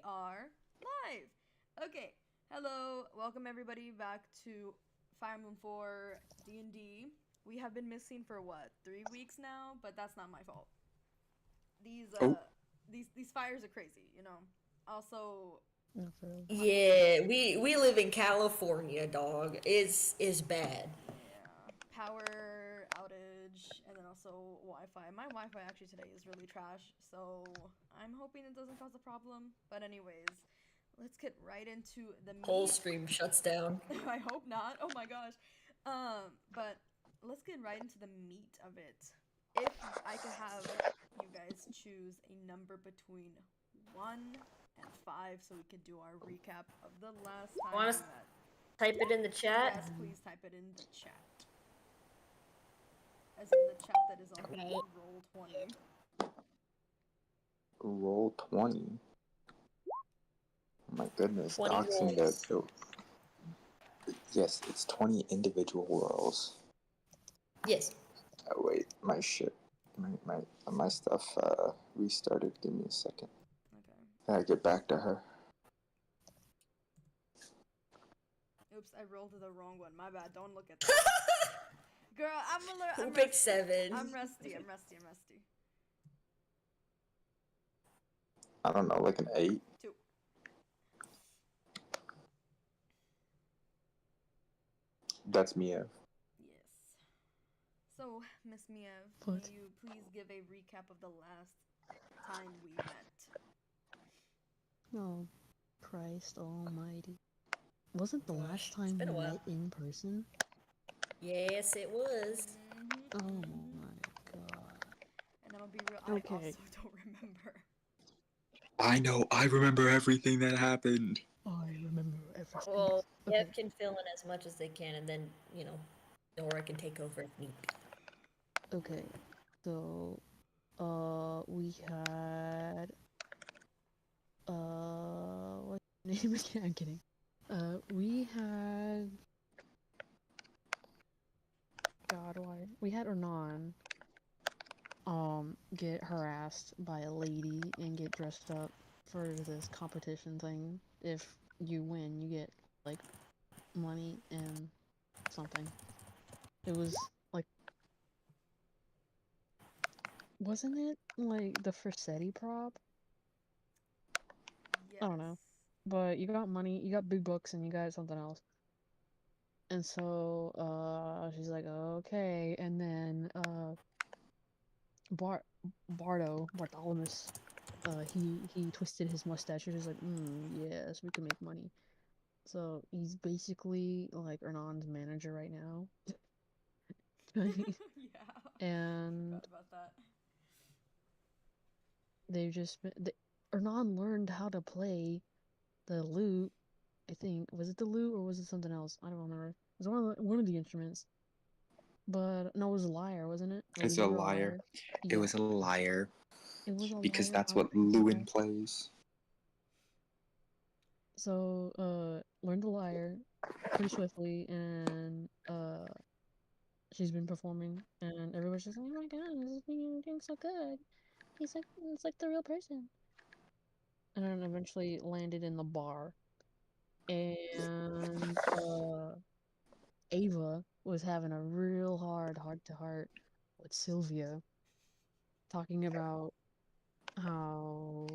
are live. Okay, hello, welcome everybody back to Fire Emblem 4 D&D. We have been missing for what, 3 weeks now, but that's not my fault. These Oh, these fires are crazy, you know. Also, No, for real. Yeah, we live in California, dog. Is bad. yeah, power outage, and then also Wi-Fi. My Wi-Fi actually today is really trash, so I'm hoping it doesn't cause a problem. But anyways, let's get right into the Whole meat. stream shuts down. I hope not. Oh my gosh. But let's get right into the meat of it. If I could have you guys choose a number between 1 and 5 so we could do our recap of the last time Want we to met. type it in the chat? Yes, please type it in the chat. As in the chat that is on Okay. roll 20. roll 20. My goodness, 20 doxing rolls. that. Oh, yes, it's 20 individual rolls. Yes. Oh, wait, my shit. My stuff restarted. Give me a second. Okay. I get back to her. Oops, I rolled the wrong one. My bad. Don't look at that. Girl, Who I'm picked rusty. 7? I'm rusty. I'm rusty. I'm rusty. I don't know, like an 8. 2. That's Myev. Yes. So, Miss Miev, What? may you please give a recap of the last time we met? Oh, Christ almighty. Wasn't the last Gosh, it's time been we a while. met in person? Yes, it was. Oh my god. And I'm gonna be real, I Okay. also don't remember. I know, I remember everything that happened. I remember everything. Well, Okay. Myev can fill in as much as they can, and then, Nora can take over if need be. Okay. So, we had, what's his name again? I'm kidding. We had, God, why? We had Hernan, get harassed by a lady and get dressed up for this competition thing. If you win, you get like money and something. It was like, wasn't it like the Forseti prop? I don't know. Yes. But you got money, you got big books, and you got something else. And so she's like, okay. And then Bartholomew, he twisted his mustache. He was like, yes, we can make money. So he's basically like Ernon's manager right now. Yeah. And Forgot about that. they've just been Ernon learned how to play the lute. I think was it the lute or was it something else? I don't remember. It was one of the instruments. But no, it was a lyre, wasn't it? It was It's a either a liar. lyre. It Yeah, was a liar. it was a Because lyre that's on what Lewin paper. plays. So learned the lyre pretty swiftly, and she's been performing, and everybody's just like, "Oh my god, this is doing so good. He's like, it's like the real person." And then eventually landed in the bar, and Ava was having a real hard heart to heart with Sylvia, talking about how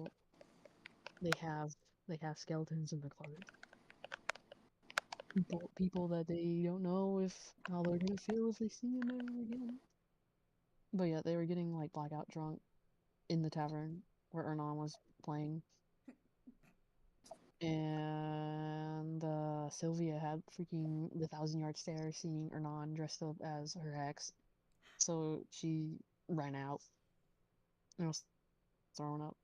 they have they have skeletons in the closet. People that they don't know if how they're gonna feel if they see him ever again. But yeah, they were getting like blackout drunk in the tavern where Ernan was playing, and Sylvia had freaking the thousand-yard stare seeing Ernan dressed up as her ex, so she ran out and was thrown up.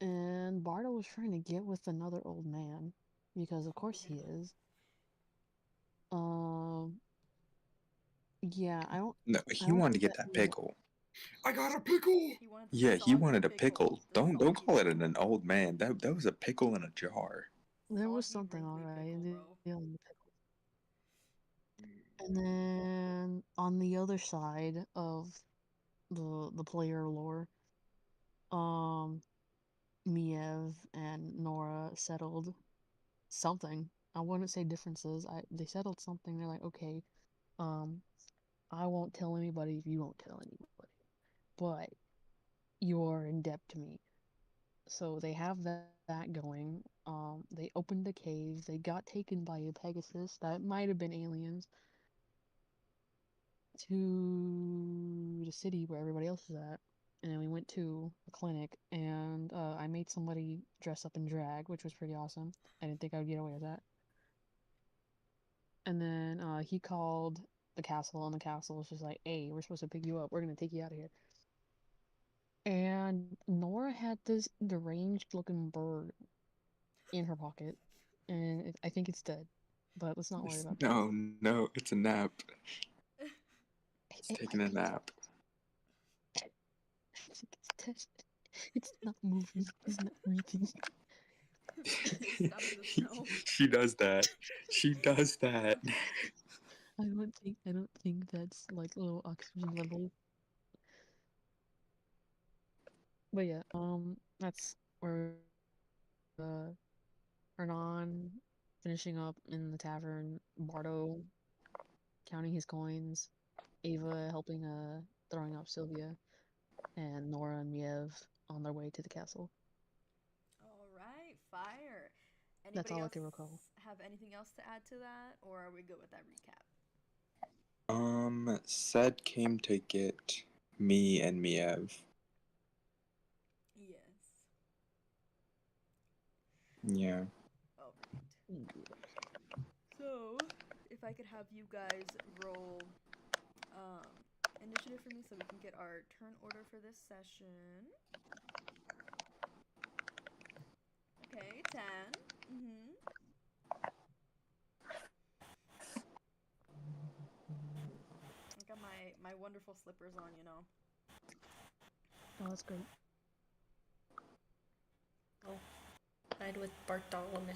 And Bardo was trying to get with another old man because of Oh course he yeah. is. Um, yeah, No, I he don't wanted to think get that that he pickle. I got a pickle! He wanted the Yeah, he soggy wanted a pickle. pickle. The Don't soggy call it pickle. an old man. That was a pickle in a jar. there was Soggy, something wrinkly alright pickle, in bro. the pickle. And then on the other side of the player lore, um, Miev and Nora settled something. I wouldn't say differences. They settled something. They're like, okay, I won't tell anybody if you won't tell anybody, but you're in debt to me. So they have that going. They opened a cave. They got taken by a Pegasus that might have been aliens to the city where everybody else is at. And then we went to a clinic, and I made somebody dress up in drag, which was pretty awesome. I didn't think I would get away with that. And then he called the castle, and the castle was just like, hey, we're supposed to pick you up. We're going to take you out of here. And Nora had this deranged looking bird in her pocket, and I think it's dead. But let's not worry about that. No, it's a nap. It's taking a nap. It's dead. It's not moving. It's not breathing. She does that. She does that. I don't think that's like low oxygen level. But yeah, that's where Hernan finishing up in the tavern, Bardo counting his coins, Ava helping throwing off Sylvia, and Nora and Miev on their way to the castle. All right, fire. That's Anybody all I else can recall. have anything else to add to that, or are we good with that recap? Sed came to get me and Miev. Yes. Yeah. All right. So, if I could have you guys roll initiative for me so we can get our turn order for this session. Okay, 10. I got my wonderful slippers on, you know. Oh, that's great. Oh, side with Bartholomew.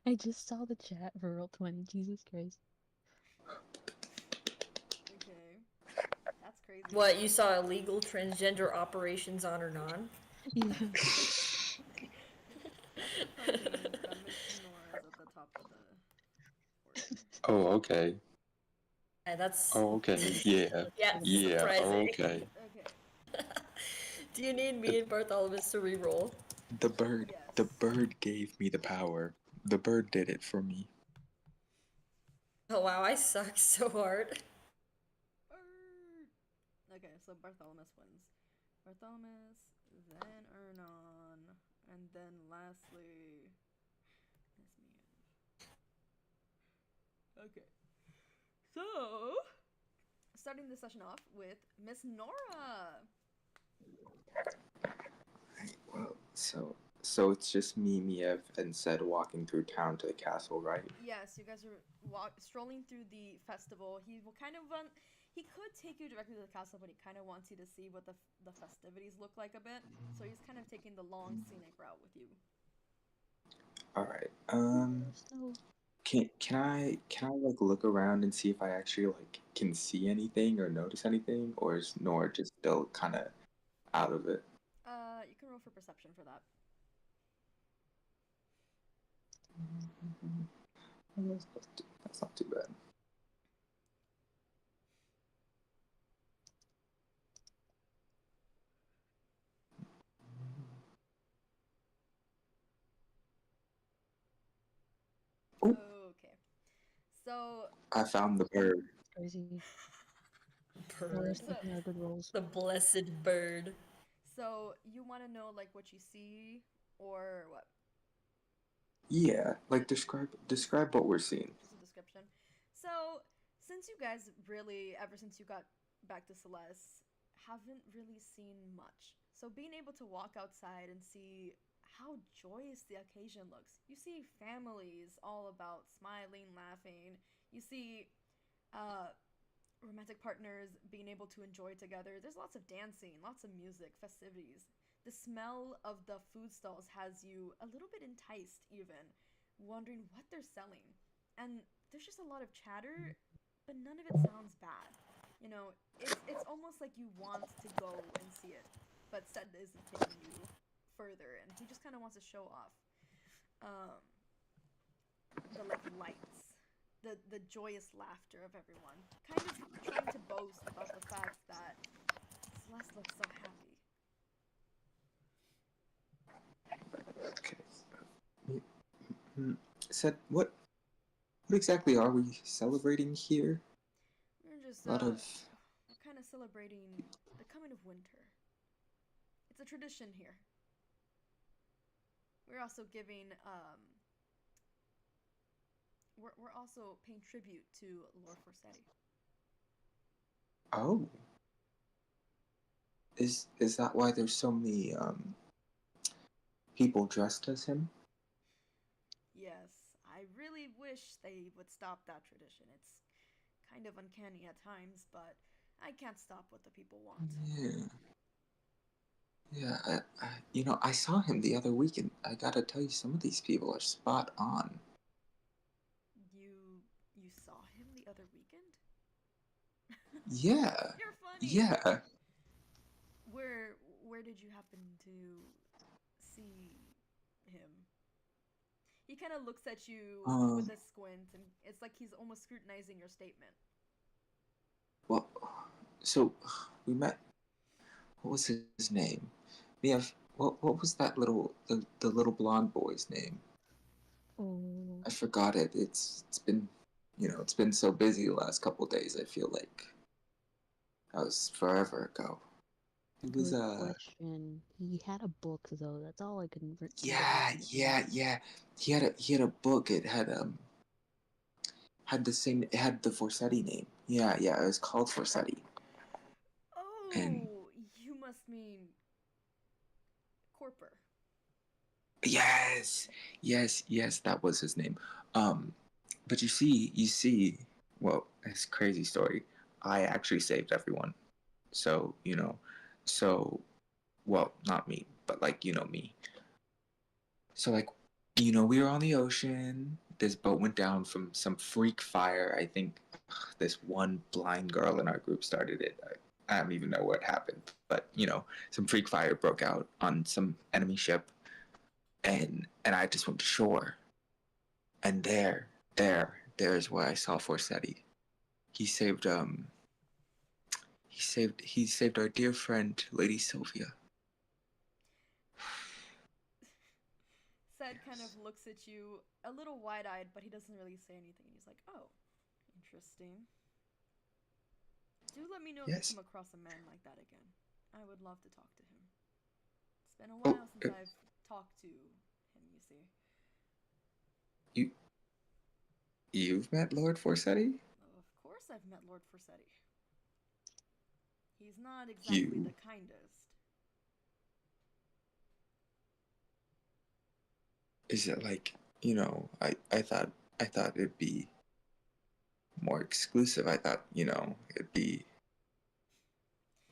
I just saw the chat for roll 20. Jesus Christ. Okay. That's crazy. What, you saw illegal transgender operations on or non? Yeah. That's the funny is that Miss Nora's at the top of the order. Oh, okay. Yeah, that's. Oh, okay. Yeah. Yeah, Yeah. surprising. Okay. Okay. Do you need me and Bartholomew to re-roll? The bird. Yes. The bird gave me the power. The bird did it for me. Oh wow, I suck so hard. Okay, so Bartholomew wins. Bartholomew, then Ernon, and then lastly, Miss Myev. Okay. So, starting the session off with Miss Nora. Well, so it's just me, Miev, and Sed walking through town to the castle, right? Yes, you guys are strolling through the festival. He will kind of he could take you directly to the castle, but he kind of wants you to see what the festivities look like a bit. So he's kind of taking the long scenic route with you. All right. So, Can I like look around and see if I actually like can see anything or notice anything, or is Nora just still kind of out of it? You can roll for perception for that. That's not too bad. Ooh. Okay. So I found the bird. crazy. Bird. Taking our good rolls. The blessed bird. So you want to know like what you see or what? Yeah, like describe what we're seeing. Just a description. So since you guys really, ever since you got back to Celeste, haven't really seen much. So being able to walk outside and see how joyous the occasion looks. You see families all about smiling, laughing. You see romantic partners being able to enjoy together. There's lots of dancing, lots of music, festivities. The smell of the food stalls has you a little bit enticed, even wondering what they're selling. And there's just a lot of chatter, but none of it sounds bad. You know, it's almost like you want to go and see it, but Sed isn't taking you He just kind of wants to show off. The like lights, the joyous laughter of everyone, kind of trying to boast about the fact that Celeste looks so happy. Okay. Said what? What exactly are we celebrating here? We're just A lot of. we're kind of celebrating the coming of winter. It's a tradition here. We're also giving we're also paying tribute to Lord Forsetti. Oh. Is that why there's so many people dressed as him? Yes, I really wish they would stop that tradition. It's kind of uncanny at times, but I can't stop what the people want. Yeah. Yeah, I saw him the other week, and I gotta tell you, some of these people are spot on. You saw him the other weekend? Yeah, You're funny. yeah. Where did you happen to see him? He kind of looks at you with a squint, and it's like he's almost scrutinizing your statement. Well, so we met. What was his name? Myev. What was that the little blonde boy's name? Oh, I forgot it. It's been, it's been so busy the last couple of days. I feel like that was forever ago. It was good question. He had a book though. That's all I can think of yeah, right now. yeah. He had a book. It had the Forsetti name. Yeah, it was called Forsetti. And Oh, you must mean Corper. yes, that was his name. But you see, well, it's a crazy story. I actually saved everyone. So, well, not me, but like, me. So, like, we were on the ocean. This boat went down from some freak fire. I think this one blind girl in our group started it. I don't even know what happened, but, some freak fire broke out on some enemy ship. And I just went to shore. And there's where I saw Forsetti. He saved he saved our dear friend Lady Sylvia. Sed kind of looks at you a little wide-eyed, but he doesn't really say anything. He's like, "Oh, interesting. Do let me know if you Yes. come across a man like that again. I would love to talk to him. It's been a while since I've talked to him, you see." You've met Lord Forsetti? Of course I've met Lord Forsetti. He's not exactly You. the kindest. Is it like, I thought it'd be more exclusive. I thought, it'd be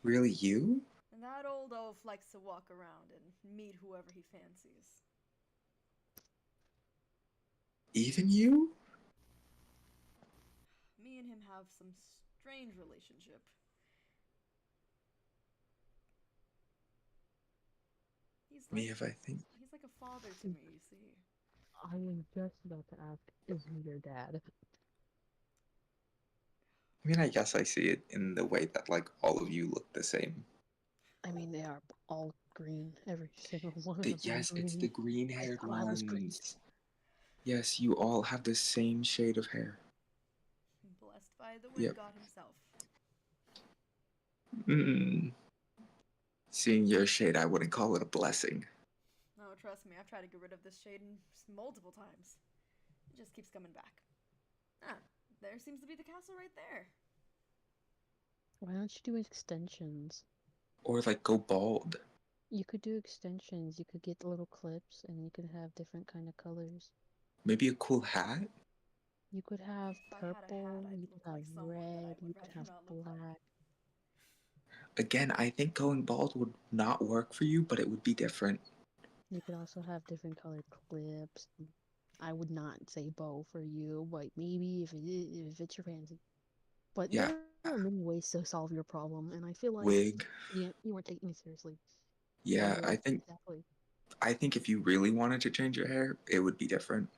really you? And that old oaf likes to walk around and meet whoever he fancies. Even you? Me and him have some strange relationship. Myev, I think. He's like a father to me, you see. I was just about to ask, is he your dad? I mean, I guess I see it in the way that, like, all of you look the same. I mean, they are all green. Every single one of But them yes, green. it's the green-haired I thought I was green. ones. Yes, you all have the same shade of hair. Blessed by the wind god himself. Seeing your shade, I wouldn't call it a blessing. No, trust me, I've tried to get rid of this shade multiple times. It just keeps coming back. Ah, there seems to be the castle right there. Why don't you do extensions? Or, like, go bald. You could do extensions. You could get the little clips, and you could have different kind of colors. Maybe a cool hat? You could have If I had a purple, hat, I'd you look could have like someone that I red, would you could rather have not look like. black. Again, I think going bald would not work for you, but it would be different. You could also have different colored clips. I would not say bow for you, but maybe if it's your fancy. But Yeah. there are many ways to solve your problem, and I feel like Wig. you weren't taking it seriously. Yeah, Wig, I think exactly. I think if you really wanted to change your hair, it would be different.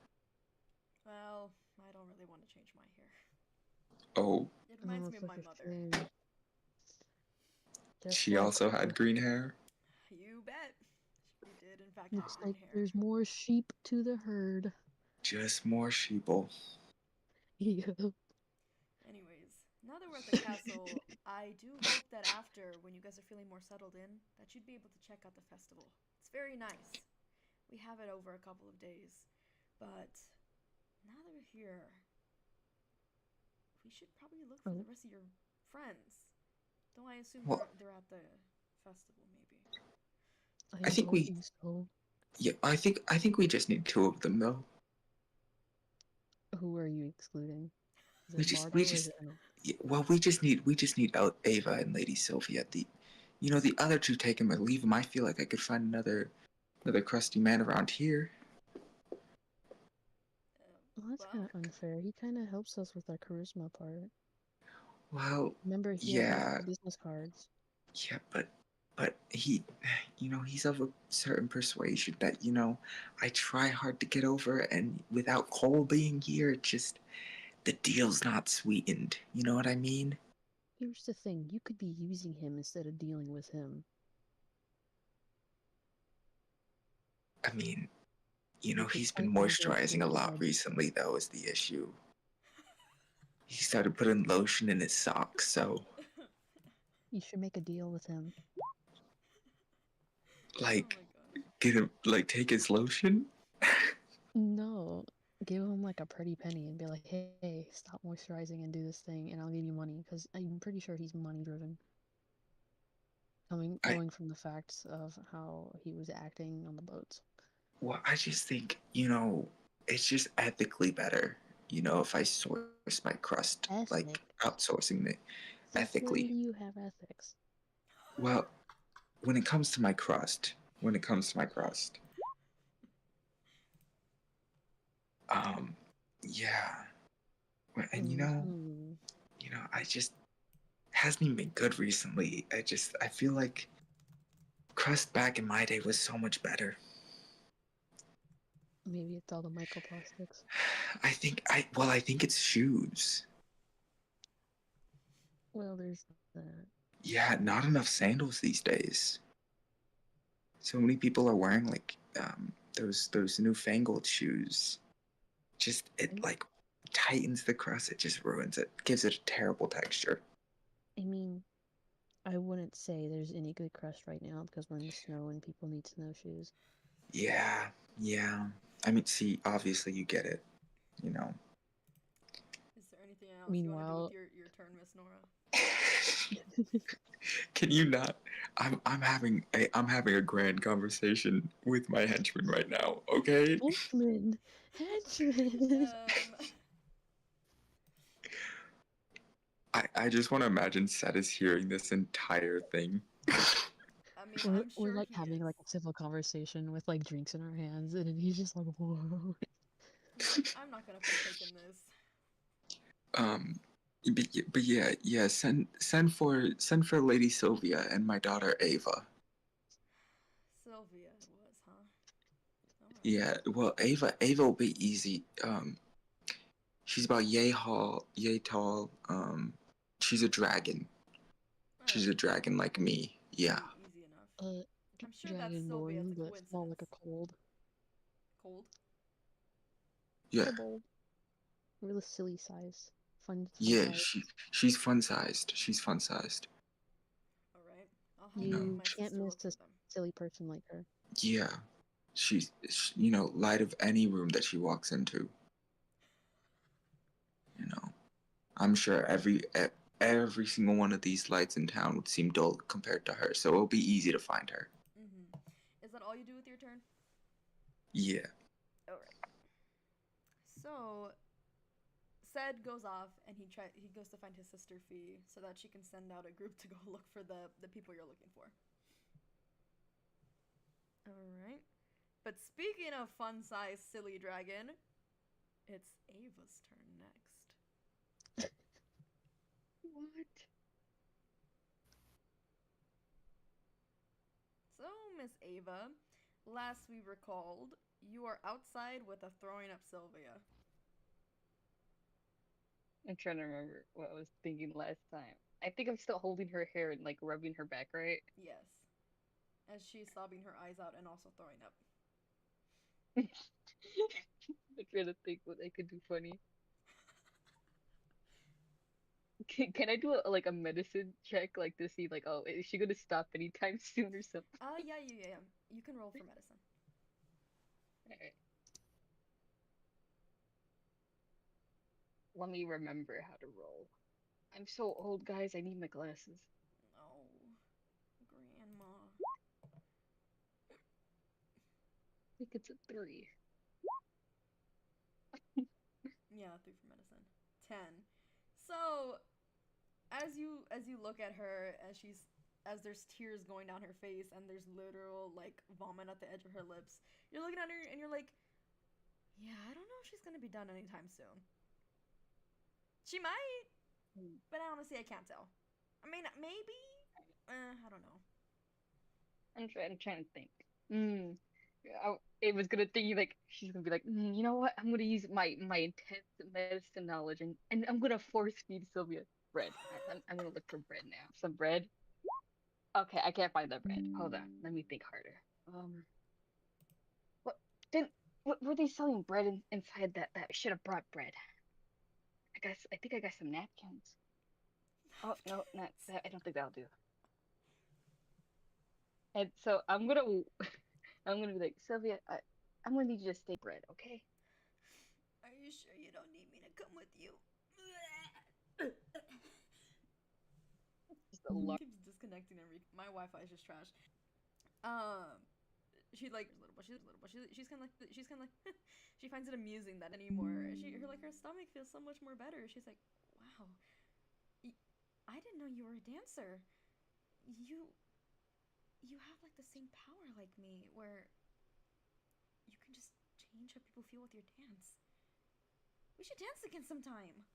Well, I don't really want to change my hair. Oh, It reminds me of my that's mother. a shame. Just she like also had green hair. You bet. She did, in fact, looks have green like hair. there's more sheep to the herd. Just more sheeple. Yeah. Anyways, now that we're at the castle, I do hope that after, when you guys are feeling more settled in, that you'd be able to check out the festival. It's very nice. We have it over a couple of days. But now that we're here, we should probably look for the rest of your friends. Don't I assume Well- they're at the festival, maybe? I think we- think so. Yeah, I think we just need 2 of them though. Who are you excluding? Is We it just- Bardo we or is just- it Eno? Yeah, well, we just need Ava and Lady Sylvia. The other 2, take them or leave them. I feel like I could find another crusty man around here. Well, that's Well, kind of unfair. He kind of helps us with our charisma part. Well, Remember, he yeah. has the business cards. Yeah, but he, he's of a certain persuasion that, I try hard to get over, and without Cole being here, the deal's not sweetened. You know what I mean? Here's the thing, you could be using him instead of dealing with him. I mean, could he's been fight him both moisturizing a lot instead. recently, though, is the issue. He started putting lotion in his socks, so, You should make a deal with him. like, oh my gosh. get him, take his lotion? No, give him like a pretty penny and be like, hey, stop moisturizing and do this thing, and I'll give you money, because I'm pretty sure he's money driven. Going from the facts of how he was acting on the boats. Well, I just think, it's just ethically better, if I source my crust, Ethic? outsourcing it Since when do ethically. you have ethics? Well, when it comes to my crust, yeah. And Mhm. I just hasn't even been good recently. I feel like crust back in my day was so much better. Maybe it's all the microplastics. I think it's shoes. Well, there's that. Yeah, not enough sandals these days. So many people are wearing those newfangled shoes. Just it tightens the crust. It just ruins it. Gives it a terrible texture. I mean, I wouldn't say there's any good crust right now because we're in the snow and people need snowshoes. Yeah. I mean, see, obviously you get it. Is there anything else you want to do with your turn, Miss Nora? Can you not? I'm having a grand conversation with my henchman right now. Okay. Henchman! I just want to imagine Seth is hearing this entire thing. I mean, I'm We're sure like he having is. like a civil conversation with like drinks in our hands, and then he's just like, whoa. I'm not gonna partake in this. But yeah. Send for Lady Sylvia and my daughter Ava. Sylvia it was, huh? Alright. Yeah. Well, Ava will be easy. She's about yay tall. She's a dragon. She's a dragon like me. Yeah. Easy enough. I'm sure that's Dragonborn, Sylvia's a but small like a coincidence. cold. Cold? Yeah. Kobold. Really silly size. Fun Yeah. size. She's fun sized. Alright. I'll have You my can't sister miss look a for them. silly person like her. Yeah. She's light of any room that she walks into. I'm sure every single one of these lights in town would seem dull compared to her, so it'll be easy to find her. Is that all you do with your turn? Yeah. Alright. So, Sed goes off and he goes to find his sister Fee so that she can send out a group to go look for the people you're looking for. Alright. But speaking of fun-sized silly dragon, it's Ava's turn next. What? So, Miss Ava, last we recalled, you are outside with a throwing up Sylvia. I'm trying to remember what I was thinking last time. I think I'm still holding her hair and like rubbing her back, right? Yes. As she's sobbing her eyes out and also throwing up. I'm trying to think what I could do funny. Can I do like a medicine check, like to see like, oh, is she gonna stop anytime soon or something? Yeah. You can roll for medicine. Alright. Let me remember how to roll. I'm so old, guys. I need my glasses. No. Grandma. I think it's a 3. Yeah, 3 for medicine. 10. So, as you look at her as there's tears going down her face and there's literal like vomit at the edge of her lips, you're looking at her and you're like, yeah, I don't know if she's gonna be done anytime soon. She might, but honestly, I can't tell. I mean, maybe. I don't know. I'm trying to think. It was gonna think like she's gonna be like, you know what? I'm gonna use my intense medicine knowledge and I'm gonna force feed Sylvia bread. I'm gonna look for bread now. Some bread. Okay, I can't find that bread. Hold on, let me think harder. What didn't what were they selling bread inside that? I should have brought bread. I think I got some napkins. Oh no, not that. I don't think that'll do. And so I'm gonna be like, Sylvia, I'm gonna need you to stay bread, okay? Are you sure you don't need me to come with you? Just a lot. Keeps disconnecting and my Wi-Fi is just trash. She like she's kind of like she finds it amusing that anymore. Her stomach feels so much more better. She's like, wow, I didn't know you were a dancer. You have like the same power like me, where you can just change how people feel with your dance. We should dance again sometime.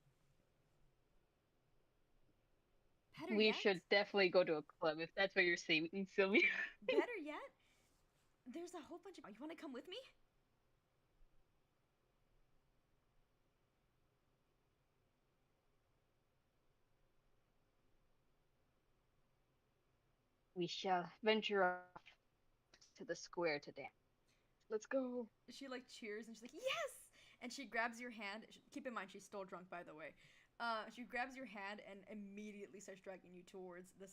We should definitely go to a club if that's what you're saying, Sylvia. Better yet, there's a whole bunch of. You want to come with me? We shall venture off to the square to dance. Let's go. She like cheers and she's like, yes! And she grabs your hand. Keep in mind, she's still drunk, by the way. She grabs your hand and immediately starts dragging you towards the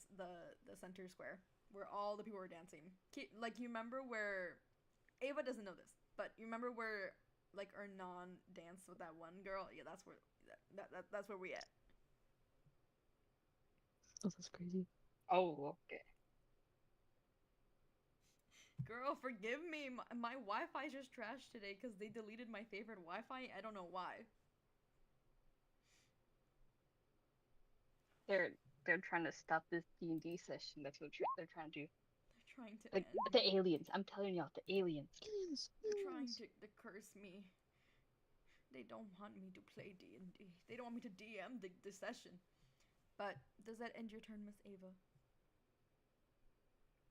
center square where all the people are dancing. Like, you remember where Ava doesn't know this, but you remember where like Ernan danced with that one girl? Yeah, that's where that's where we at. Oh, that's crazy. Oh, okay. Girl, forgive me. My Wi-Fi just trashed today because they deleted my favorite Wi-Fi. I don't know why. They're trying to stop this D&D session. That's what they're trying to do. They're trying to Like end the me. aliens. I'm telling y'all, the aliens. They're trying to curse me. They don't want me to play D&D. They don't want me to DM the session. But does that end your turn, Miss Ava?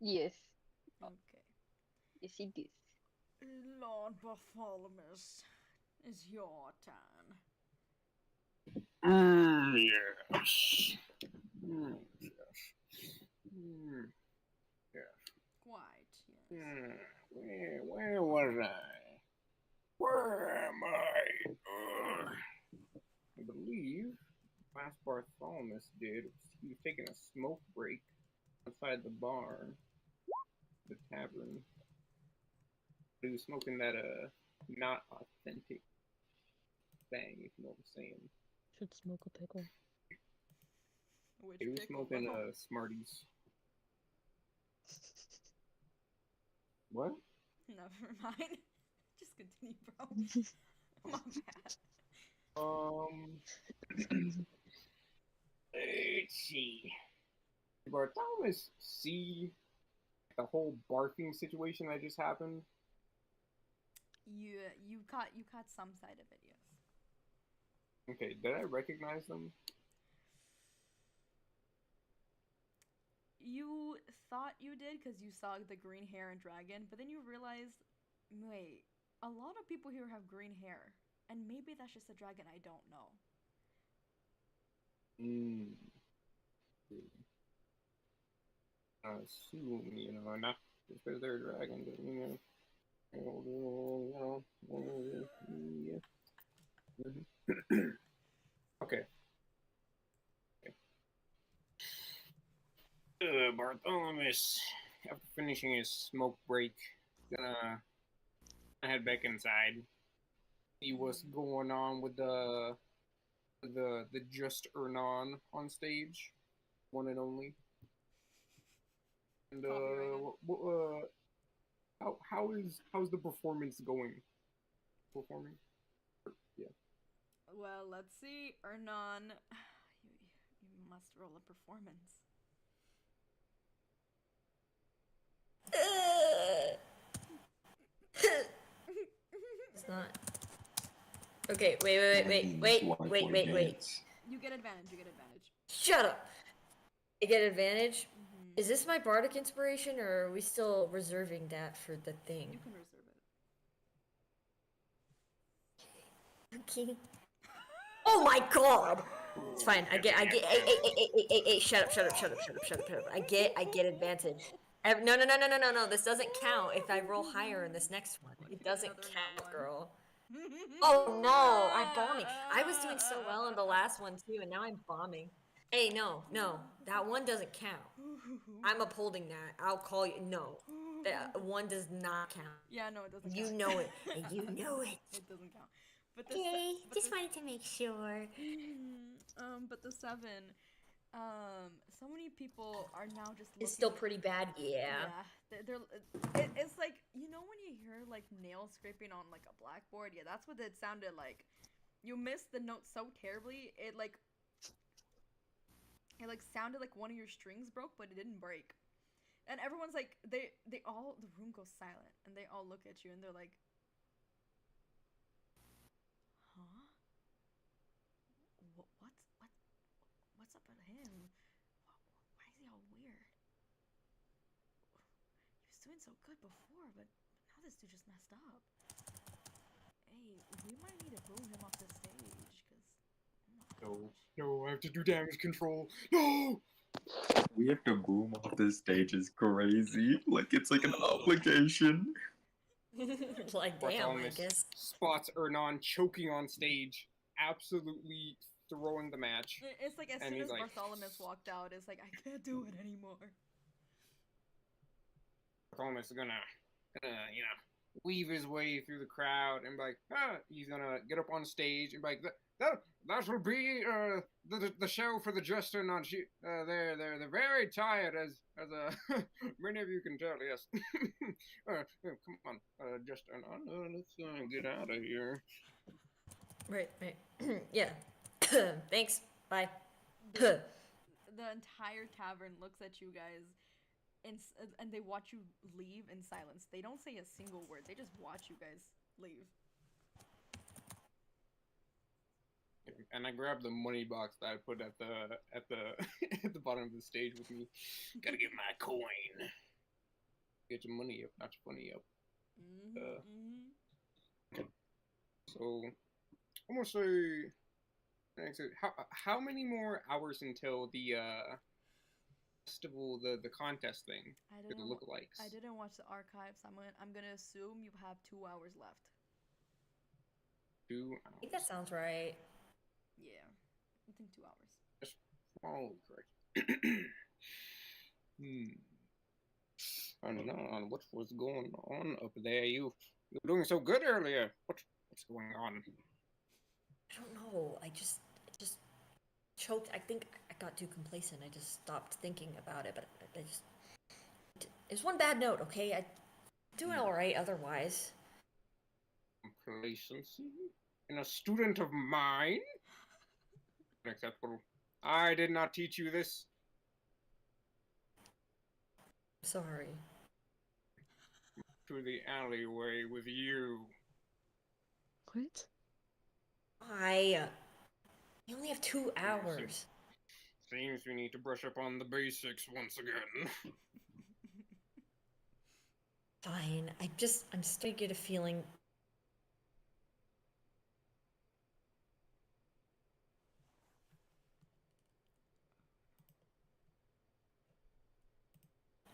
Yes. Okay. Yes, it is. Lord Bartholomew, it's your turn. Yes. Yes. Yes. Quite, yes. Where was I? Where am I? I believe last Bartholomew did, he was taking a smoke break outside the bar, the tavern. He was smoking that not authentic thing, if you know what I'm saying. Should smoke a pickle. Which He was pickle? smoking Smarties. What? Never mind. Just continue, bro. My bad. Let's see. Did Bartholomew see the whole barking situation that just happened? You caught some side of it, yes. Okay, did I recognize them? you thought you did because you saw the green hair and dragon, but then you realized, wait, a lot of people here have green hair, and maybe that's just a dragon I don't know. I assume, not just because they're a dragon, but, yeah. Okay. Bartholomew, after finishing his smoke break, gonna head back inside. See what's going on with the just Ernon on stage, one and only. And how's the performance going? Performing? Yeah. Well, let's see, Ernon. You must roll a performance. It's not. Okay, wait. You get advantage. Shut up! I get advantage? Is this my bardic inspiration, or are we still reserving that for the thing? You can reserve it. Okay. Oh my god! It's fine. I get. Hey, shut up. I get advantage. No. This doesn't count if I roll higher in this next one. It doesn't count, girl. Oh no, I'm bombing. I was doing so well in the last one too, and now I'm bombing. Hey, no, that one doesn't count. I'm upholding that. I'll call you. No, that one does not count. Yeah, no, it doesn't count. You know it, and you know it. It doesn't count. But Wanted to make sure. But the 7, so many people are now just looking. It's still pretty bad, yeah. It's like, when you hear like nail scraping on like a blackboard, yeah, that's what it sounded like. You missed the note so terribly, it sounded like one of your strings broke, but it didn't break. And everyone's like, the room goes silent, and they all look at you, and they're like, huh? What's up with him? Why is he all weird? He was doing so good before, but now this dude just messed up. Hey, we might need to boom him off the stage, because... No, I have to do damage control. No! We have to boom off this stage is crazy. Like, it's like an obligation. Like, damn, I guess. Spots Ernon choking on stage, absolutely throwing the match. It's like, as soon as Bartholomew walked out, it's like, I can't do it anymore. Bartholomew is gonna, weave his way through the crowd and be like, he's gonna get up on stage and be like, that will be the show for the just Ernon. They're very tired, as many of you can tell. Yes. Come on, just Ernon. Let's get out of here. Right. Yeah. Thanks. Bye. The entire tavern looks at you guys, and they watch you leave in silence. They don't say a single word. They just watch you guys leave. And I grabbed the money box that I put at the at the bottom of the stage with me. Gotta get my coin. Get your money up, not your funny up. So I'm gonna say, how many more hours until the festival, the contest thing, for the lookalikes? I didn't watch the archives. I'm gonna assume you have 2 hours left. 2 hours. I think that sounds right. Yeah, I think 2 hours. That's probably correct. I don't know what was going on up there. You were doing so good earlier. What's going on? I don't know. I just choked. I think I got too complacent. I just stopped thinking about it. But it's one bad note. Okay, I'm doing all right otherwise. Complacency in a student of mine? Unacceptable. I did not teach you this. Sorry. To the alleyway with you. What? I only have 2 hours. Seems we need to brush up on the basics once again. Fine. I'm starting to get a feeling.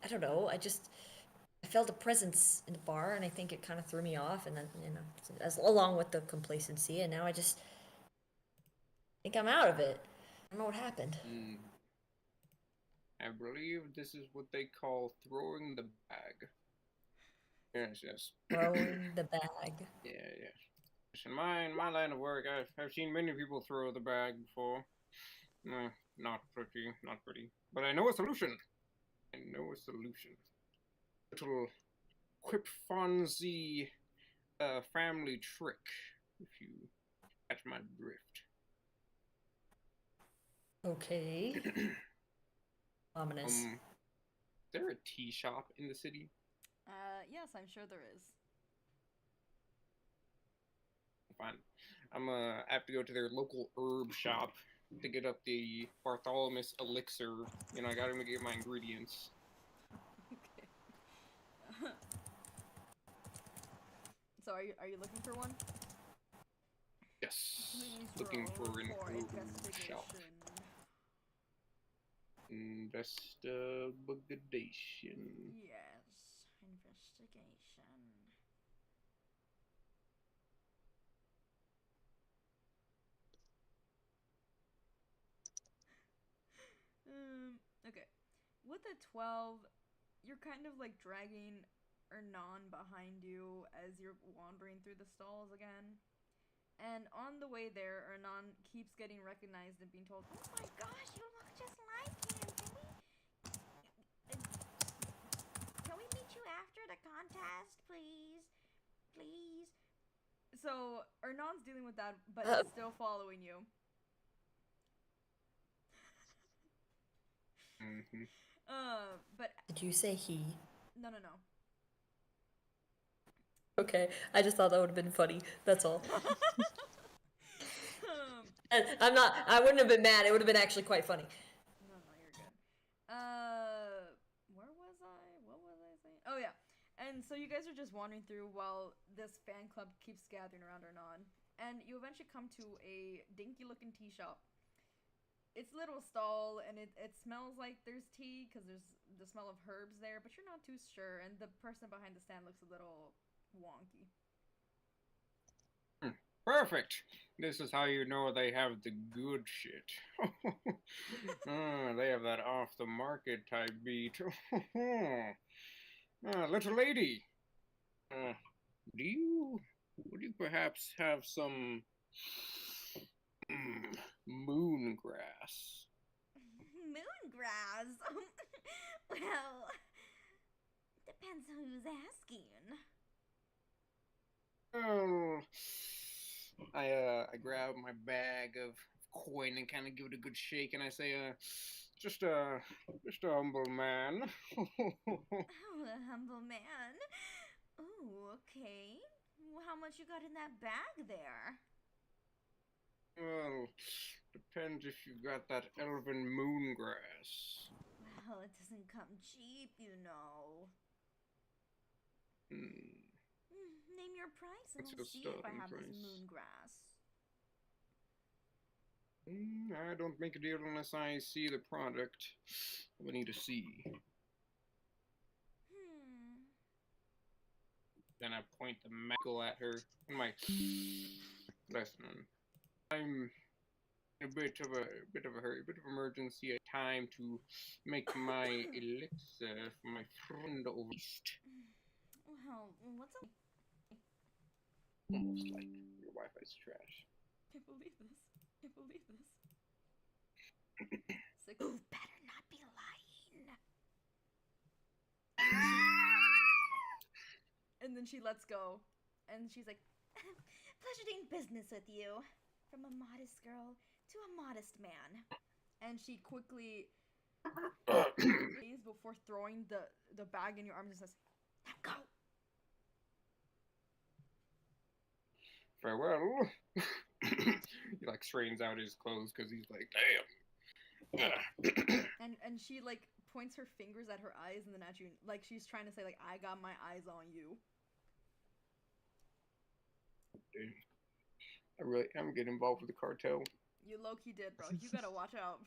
I don't know. I felt a presence in the bar, and I think it kind of threw me off. And then, along with the complacency, and now I just think I'm out of it. I don't know what happened. I believe this is what they call throwing the bag. Yes. Throwing the bag. Yeah. In my line of work, I've seen many people throw the bag before. Not pretty. But I know a solution. Little quip Fonzie family trick, if you catch my drift. Okay. Ominous. Is there a tea shop in the city? Yes, I'm sure there is. Fine. I have to go to their local herb shop to get up the Bartholomew elixir. I gotta get my ingredients. Okay. So are you looking for one? Yes. Please Looking roll for an herb investigation. shop. Investigation. Yes, investigation. Okay. With a 12, you're kind of like dragging Ernan behind you as you're wandering through the stalls again. And on the way there, Ernan keeps getting recognized and being told, "Oh my gosh, you look just like him. Can we meet you after the contest, please? Please?" So Ernan's dealing with that, but he's still following you. But Did you say he? no. Okay, I just thought that would have been funny. That's all. And I wouldn't have been mad. It would have been actually quite funny. No, you're good. Where was I? What was I saying? Oh, yeah. And so you guys are just wandering through while this fan club keeps gathering around Ernan. And you eventually come to a dinky-looking tea shop. It's a little stall, and it smells like there's tea, because there's the smell of herbs there, but you're not too sure, and the person behind the stand looks a little wonky. Perfect. This is how you know they have the good shit. They have that off-the-market type beat. Little lady, would you perhaps have some moon grass? Moon grass? Well, depends who's asking. Oh, I grab my bag of coin and kind of give it a good shake, and I say, just a humble man. Oh, a humble man. Oh, okay. Well, how much you got in that bag there? Well, depends if you got that elven moon grass. Well, it doesn't come cheap, you know. Name your price and What's we'll your see if I starting have this price? moon grass. I don't make a deal unless I see the product. We need to see. Then I point the Michael at her. I'm like, listen, I'm in a bit of a hurry, a bit of emergency. Time to make my elixir for my friend over east. Well, what's up? Almost like your Wi-Fi's trash. Can't believe this. Sickles better not be lying. And then she lets go. And she's like, pleasure doing business with you. From a modest girl to a modest man. And she quickly leaves before throwing the bag in your arms and says, now go. Farewell. He like straightens out his clothes because he's like, damn, And she like points her fingers at her eyes and then at you, like she's trying to say like I got my eyes on you. I really am getting involved with the cartel. You low-key did, bro. You gotta watch out.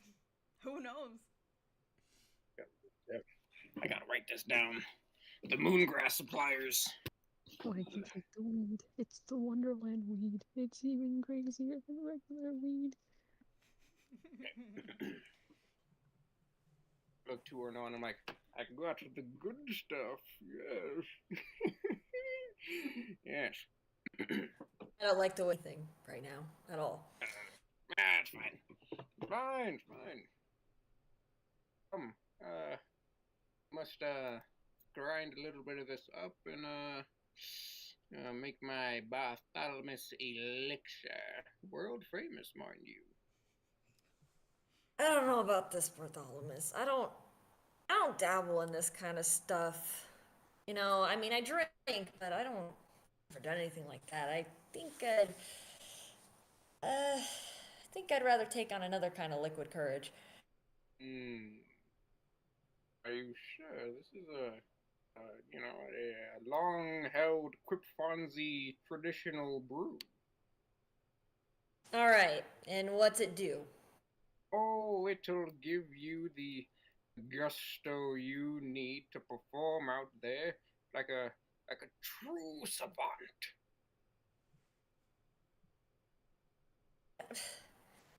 Who knows? Yep. I gotta write this down. The moongrass suppliers. Oh, I can take the weed. It's the Wonderland weed. It's even crazier than regular weed. Look to her and on. I'm like, I can go after the good stuff. Yes. Yes. I don't like the way thing right now at all. It's fine. Fine, fine. Must grind a little bit of this up and make my Bartholomew elixir. World famous, mind you. I don't know about this Bartholomew. I don't dabble in this kind of stuff. You know, I mean, I drink, but I don't ever done anything like that. I think I'd rather take on another kind of liquid courage. Are you sure? This is a long-held Quipfonzie traditional brew. All right, and what's it do? Oh, it'll give you the gusto you need to perform out there like a true savant.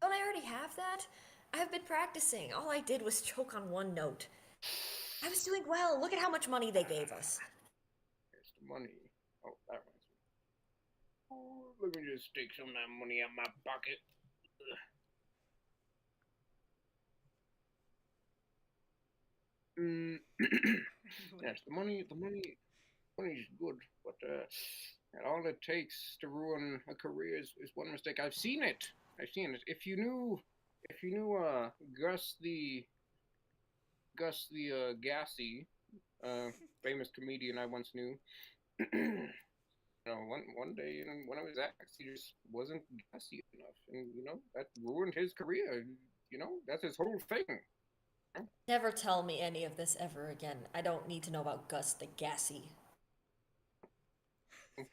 Don't I already have that? I've been practicing. All I did was choke on one note. I was doing well. Look at how much money they gave us. Here's the money. Oh, that reminds me. Oh, let me just take some of that money out of my pocket. Yes, the money's good, but all it takes to ruin a career is one mistake. I've seen it. If you knew Gus the Gassy, famous comedian I once knew. One day, when I was axed, he just wasn't gassy enough, and that ruined his career. That's his whole thing. Never tell me any of this ever again. I don't need to know about Gus the Gassy.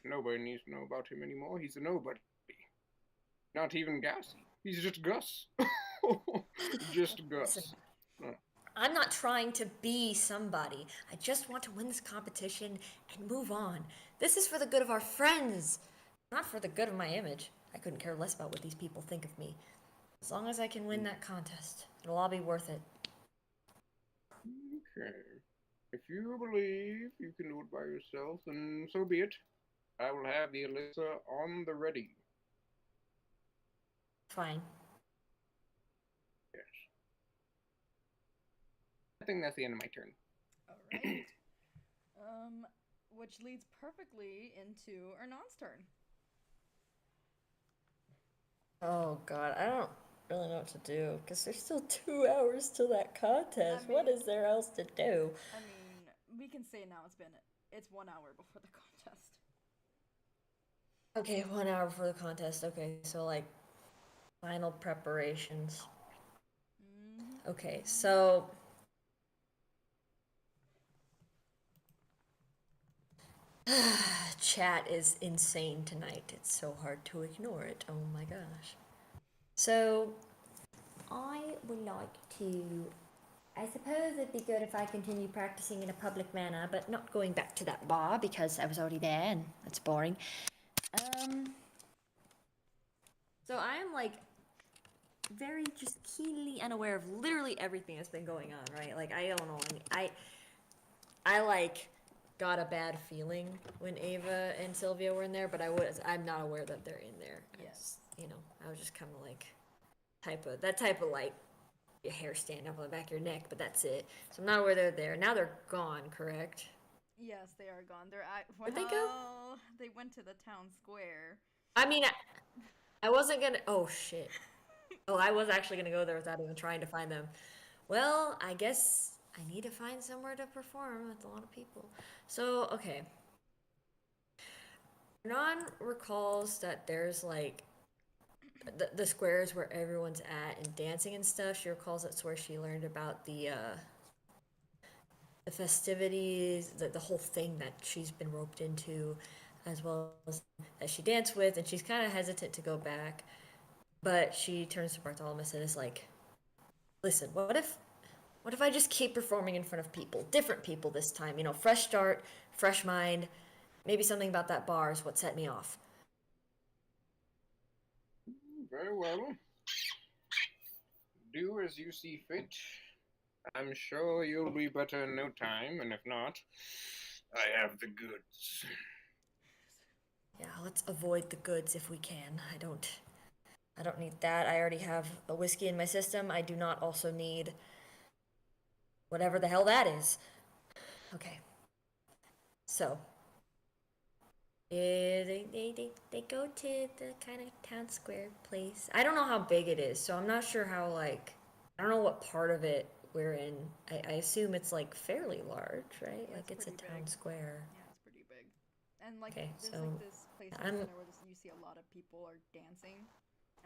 Nobody needs to know about him anymore. He's a nobody. Not even gassy. He's just Gus. Just Gus. Listen, I'm not trying to be somebody. I just want to win this competition and move on. This is for the good of our friends, not for the good of my image. I couldn't care less about what these people think of me. As long as I can win that contest, it'll all be worth it. Okay. If you believe you can do it by yourself, then so be it. I will have the elixir on the ready. Fine. Yes. I think that's the end of my turn. Alright. Which leads perfectly into Ernon's turn. Oh god, I don't really know what to do, because there's still 2 hours till that contest. What is there else to do? I mean, we can say now it's 1 hour before the contest. Okay, 1 hour before the contest. Okay, so like final preparations. Okay, so chat is insane tonight. It's so hard to ignore it. Oh my gosh. So I would like to, I suppose it'd be good if I continue practicing in a public manner, but not going back to that bar because I was already there and that's boring. So I am like very just keenly unaware of literally everything that's been going on, right? Like I don't know. I like got a bad feeling when Ava and Sylvia were in there, but I'm not aware that they're in there. Yes. I was just kind of like that type of like your hair stand up on the back of your neck, but that's it. So I'm not aware they're there. Now they're gone, correct? Yes, they are gone. Where'd they go? They went to the town square. I mean, I wasn't gonna. Oh shit. Oh, I was actually gonna go there without even trying to find them. Well, I guess I need to find somewhere to perform with a lot of people. So, okay. Non recalls that there's like the squares where everyone's at and dancing and stuff. She recalls that's where she learned about the festivities, the whole thing that she's been roped into, as well as that she danced with, and she's kind of hesitant to go back. But she turns to Bartholomew and is like, listen, what if I just keep performing in front of people, different people this time, you know, fresh start, fresh mind, maybe something about that bar is what set me off. Very well. Do as you see fit. I'm sure you'll be better in no time, and if not, I have the goods. Yeah, let's avoid the goods if we can. I don't need that. I already have a whiskey in my system. I do not also need whatever the hell that is. Okay. So, they go to the kind of town square place. I don't know how big it is, so I'm not sure how, like, I don't know what part of it we're in. I assume it's, like, fairly large, right? Yeah, like, it's a town big. square. Yeah, it's pretty big. And, like, Okay, there's, so like, this place in the center where you see a lot of people are dancing.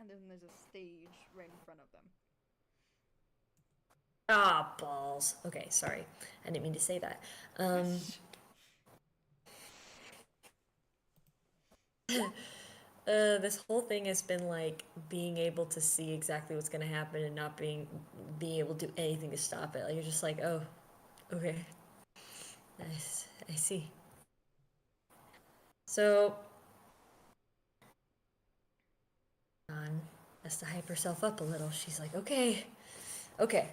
And then there's a stage right in front of them. Ah, balls. Okay, sorry. I didn't mean to say that. This whole thing has been like being able to see exactly what's gonna happen and not being able to do anything to stop it. Like you're just like, oh, okay. Nice. I see. So Dawn has to hype herself up a little. She's like, okay. Okay.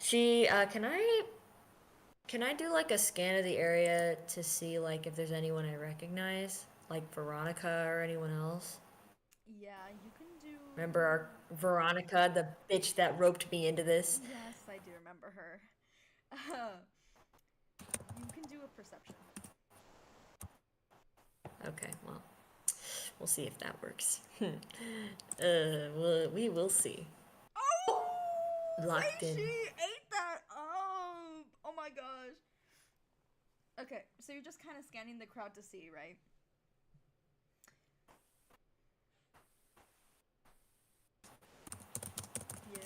She can I do like a scan of the area to see like if there's anyone I recognize? Like Veronica or anyone else? Yeah, you can do... Remember our Veronica, the bitch that roped me into this? Yes, I do remember her. You can do a perception. Okay, well, we'll see if that works. Well, we will see. Oh! Locked in. She ate that up! Oh my gosh. Okay, so you're just kind of scanning the crowd to see, right?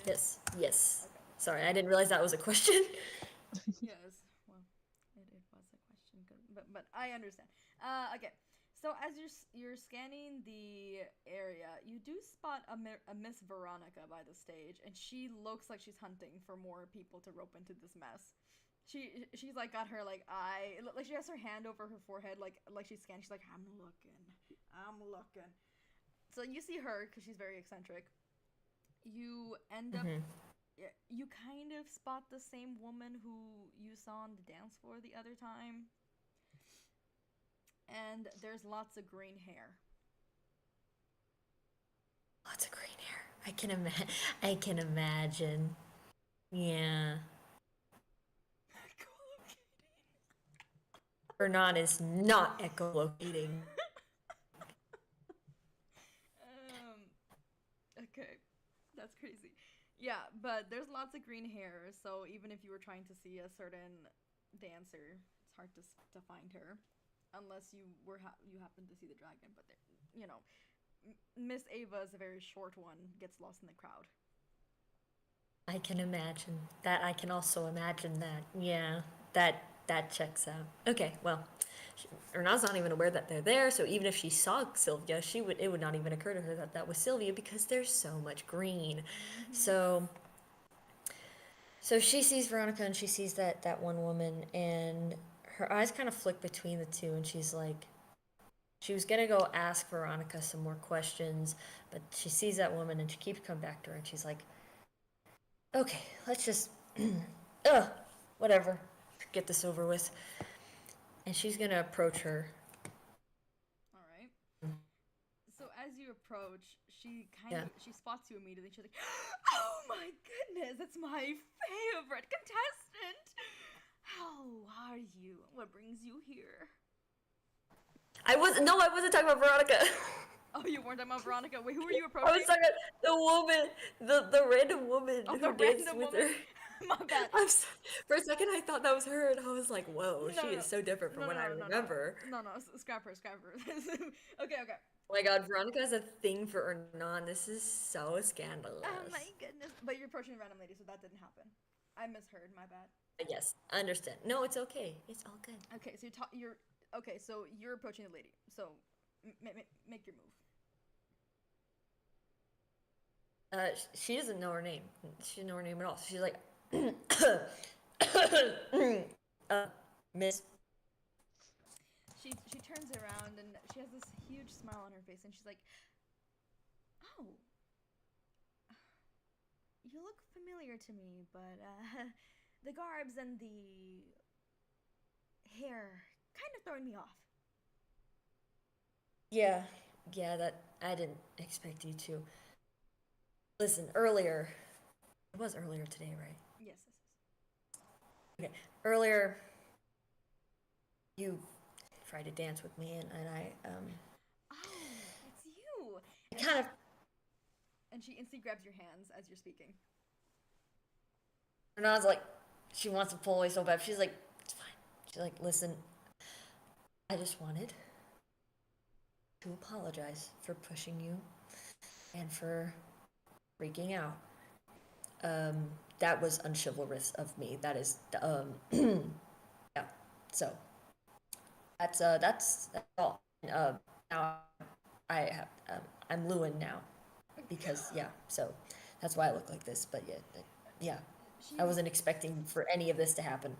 Yes. Yes. Okay. Sorry, I didn't realize that was a question. Yes. Well, it was a question, but I understand. Okay. So as you're scanning the area, you do spot a Miss Veronica by the stage, and she looks like she's hunting for more people to rope into this mess. She's like got her like eye, like she has her hand over her forehead, like she's scanning. She's like, I'm looking. So you see her because she's very eccentric. You end up. You kind of spot the same woman who you saw on the dance floor the other time. And there's lots of green hair. Lots of green hair. I can imagine. Yeah. Hernan is not echolocating. Okay. That's crazy. Yeah, but there's lots of green hair, so even if you were trying to see a certain dancer, it's hard to find her. Unless you you happen to see the dragon, but you know, Miss Ava is a very short one, gets lost in the crowd. I can imagine that. I can also imagine that. Yeah, that checks out. Okay, well, Erna's not even aware that they're there, so even if she saw Sylvia, it would not even occur to her that that was Sylvia because there's so much green. So she sees Veronica and she sees that one woman and her eyes kind of flick between the two, and she's like, she was gonna go ask Veronica some more questions, but she sees that woman and she keeps coming back to her, and she's like, okay, let's just, whatever, get this over with. And she's gonna approach her. All right. So as you approach, she she spots you immediately. She's like, "Oh my goodness, that's my favorite contestant. How are you? What brings you here?" I wasn't talking about Veronica. Oh, you weren't talking about Veronica. Wait, who were you I approaching? was talking about the woman, the random woman Oh, who the danced random with woman. her. My bad. For a second, I thought that was her, and I was like, "Whoa, she is so different from what I remember." No, scrap her. Okay. Oh my God, Veronica has a thing for Ernan. This is so scandalous. Oh my goodness. But you're approaching a random lady, so that didn't happen. I misheard. My bad. Yes, I understand. No, it's okay. It's all good. Okay, so you're approaching the lady. So make your move. She doesn't know her name. She doesn't know her name at all. She's like, Miss. She turns around and she has this huge smile on her face, and she's like, "Oh, you look familiar to me, but the garbs and the hair kind of throwing me off." Yeah, that I didn't expect you to. Listen, earlier. It was earlier today, right? Yes. Okay. Earlier, you tried to dance with me, and I Oh, it's you. kind of. And she instantly grabs your hands as you're speaking. And I was like, she wants to pull away so bad. She's like, it's fine. She's like, listen, I just wanted to apologize for pushing you and for freaking out. That was unchivalrous of me. That is, yeah. So that's all. Now I have, I'm Lewin now, because yeah. So that's why I look like this. But yeah. I wasn't expecting for any of this to happen.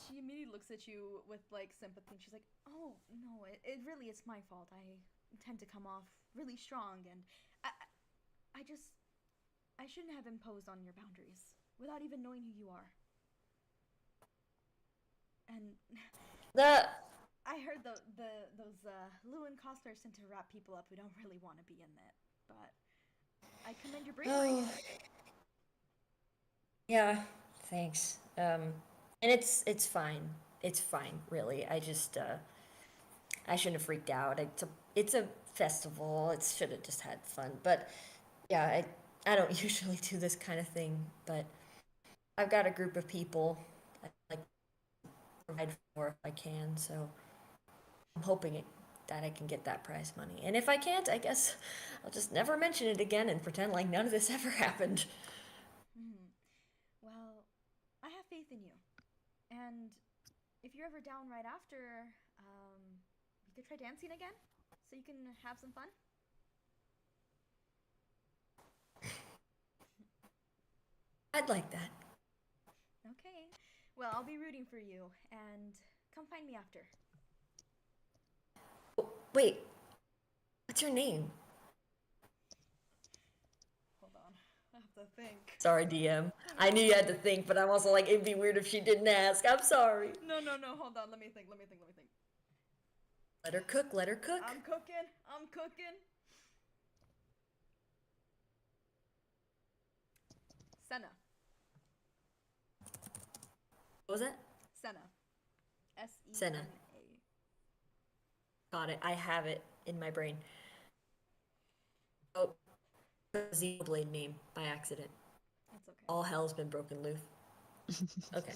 She immediately looks at you with like sympathy, and she's like, "Oh no, it really is my fault. I tend to come off really strong, and I shouldn't have imposed on your boundaries without even knowing who you are." And I heard those Lewin cospllayers tend to wrap people up who don't really want to be in it, but I commend your bravery. Yeah, thanks. And it's fine. It's fine, really. I just I shouldn't have freaked out. It's a festival. It should have just had fun. But yeah, I don't usually do this kind of thing, but I've got a group of people I like to provide for if I can, so I'm hoping that I can get that prize money. And if I can't, I guess I'll just never mention it again and pretend like none of this ever happened. Well, I have faith in you. And if you're ever down right after, you could try dancing again so you can have some fun. I'd like that. Okay. Well, I'll be rooting for you, and come find me after. Wait, what's your name? Hold on. I have to think. Sorry, DM. I knew you had to think, but I'm also like, it'd be weird if she didn't ask. I'm sorry. No. Hold on. Let me think. Let her cook. I'm cooking. Senna. What was that? Senna. S-E-N-A. Senna. Got it. I have it in my brain. Oh, Xenoblade name by accident. That's okay. All hell's been broken loose. Okay.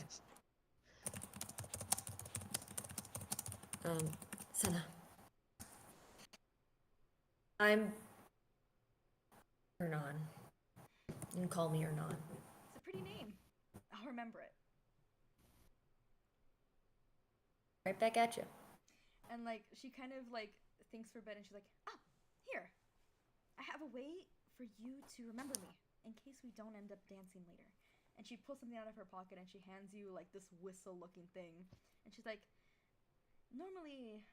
Senna. I'm Ernan. You can call me Ernan. It's a pretty name. I'll remember it. Right back at you. And like she kind of like thinks for a bit, and she's like, "Ah, here. I have a way for you to remember me in case we don't end up dancing later." And she pulls something out of her pocket and she hands you like this whistle-looking thing. And she's like, "Normally,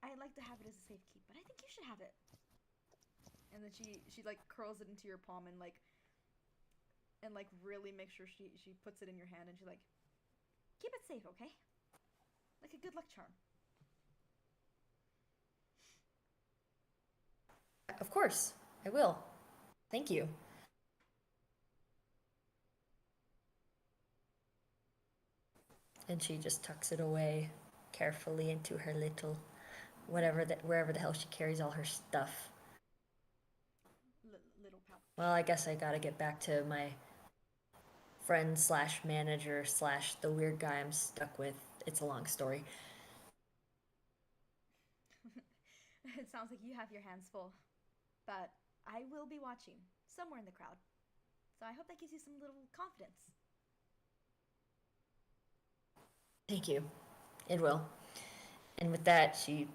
I like to have it as a safekeep, but I think you should have it." And then she like curls it into your palm and really makes sure she puts it in your hand, and she's like, "Keep it safe, okay? Like a good luck charm." Of course, I will. Thank you. And she just tucks it away carefully into her little wherever the hell she carries all her stuff. Little pouch. Well, I guess I gotta get back to my friend slash manager slash the weird guy I'm stuck with. It's a long story. It sounds like you have your hands full. But I will be watching somewhere in the crowd. So I hope that gives you some little confidence. Thank you. It will. And with that, she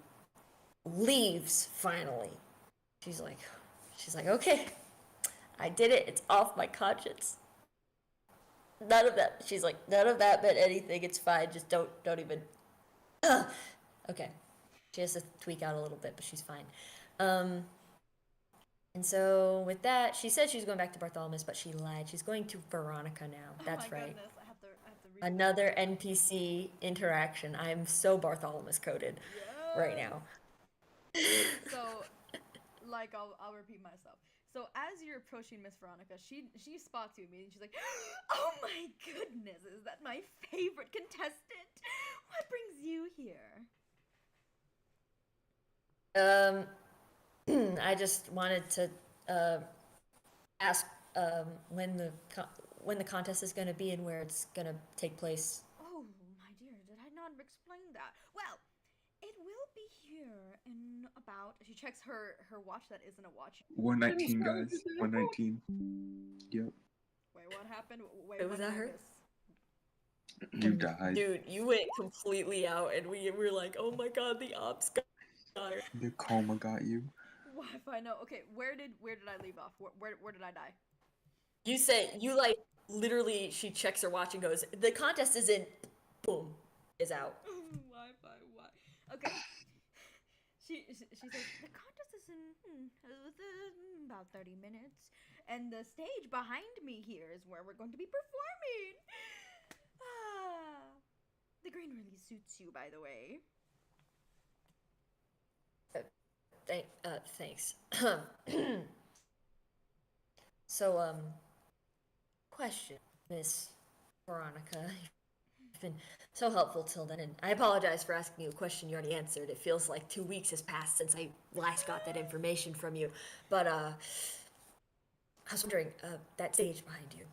leaves finally. She's like, okay, I did it. It's off my conscience. None of that. She's like, none of that meant anything. It's fine. Just don't even. Okay. She has to tweak out a little bit, but she's fine. And so with that, she said she was going back to Bartholomew, but she lied. She's going to Veronica now. That's oh my right. Goodness. I have to read Another NPC interaction. I'm so Bartholomew coded right now. So, like, I'll repeat myself. So as you're approaching Miss Veronica, she spots you immediately. She's like, "Oh my goodness, is that my favorite contestant? What brings you here?" I just wanted to ask when the contest is going to be and where it's going to take place. Oh, my dear, did I not explain that? Well, it will be here in about... She checks her watch that isn't a watch. 119, guys. 119. Yep. Wait, what happened? Wait, Was what that did I her? miss? You died. Dude, you went completely out, and we were like, oh my god, the ops got her. The coma got you. Wi-Fi, no. Okay, where did I leave off? Where did I die? You say, you like, literally, she checks her watch and goes, the contest is in, boom, is out. Wi-Fi, why? Okay. She says the contest is in about 30 minutes, and the stage behind me here is where we're going to be performing. The green really suits you, by the way. Thanks. So, question, Miss Veronica. You've been so helpful till then, and I apologize for asking you a question you already answered. It feels like 2 weeks has passed since I last got that information from you. But, I was wondering, that stage behind you,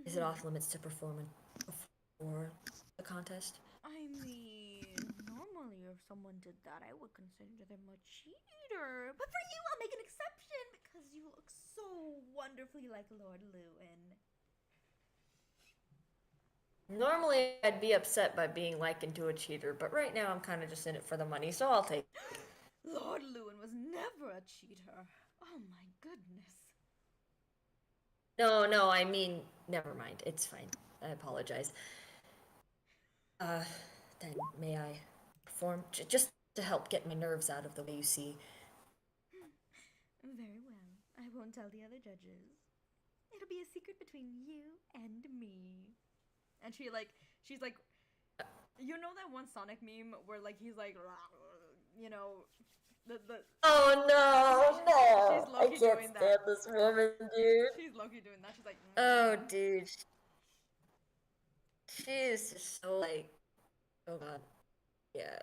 is it off limits to performing before the contest? I mean, normally if someone did that, I would consider them a cheater. But for you, I'll make an exception because you look so wonderfully like Lord Lewin. Normally, I'd be upset by being likened to a cheater, but right now I'm kind of just in it for the money, so I'll take it. Lord Lewin was never a cheater. Oh my goodness. No, I mean, never mind. It's fine. I apologize. Then may I perform just to help get my nerves out of the way, you see. Very well. I won't tell the other judges. It'll be a secret between you and me. And she's like, you know that one Sonic meme where like he's like, you know, the. Oh no! She's I low-key can't doing stand that. this woman, dude. She's low-key doing that. She's like, Oh, dude. She is just so like, oh god, yeah.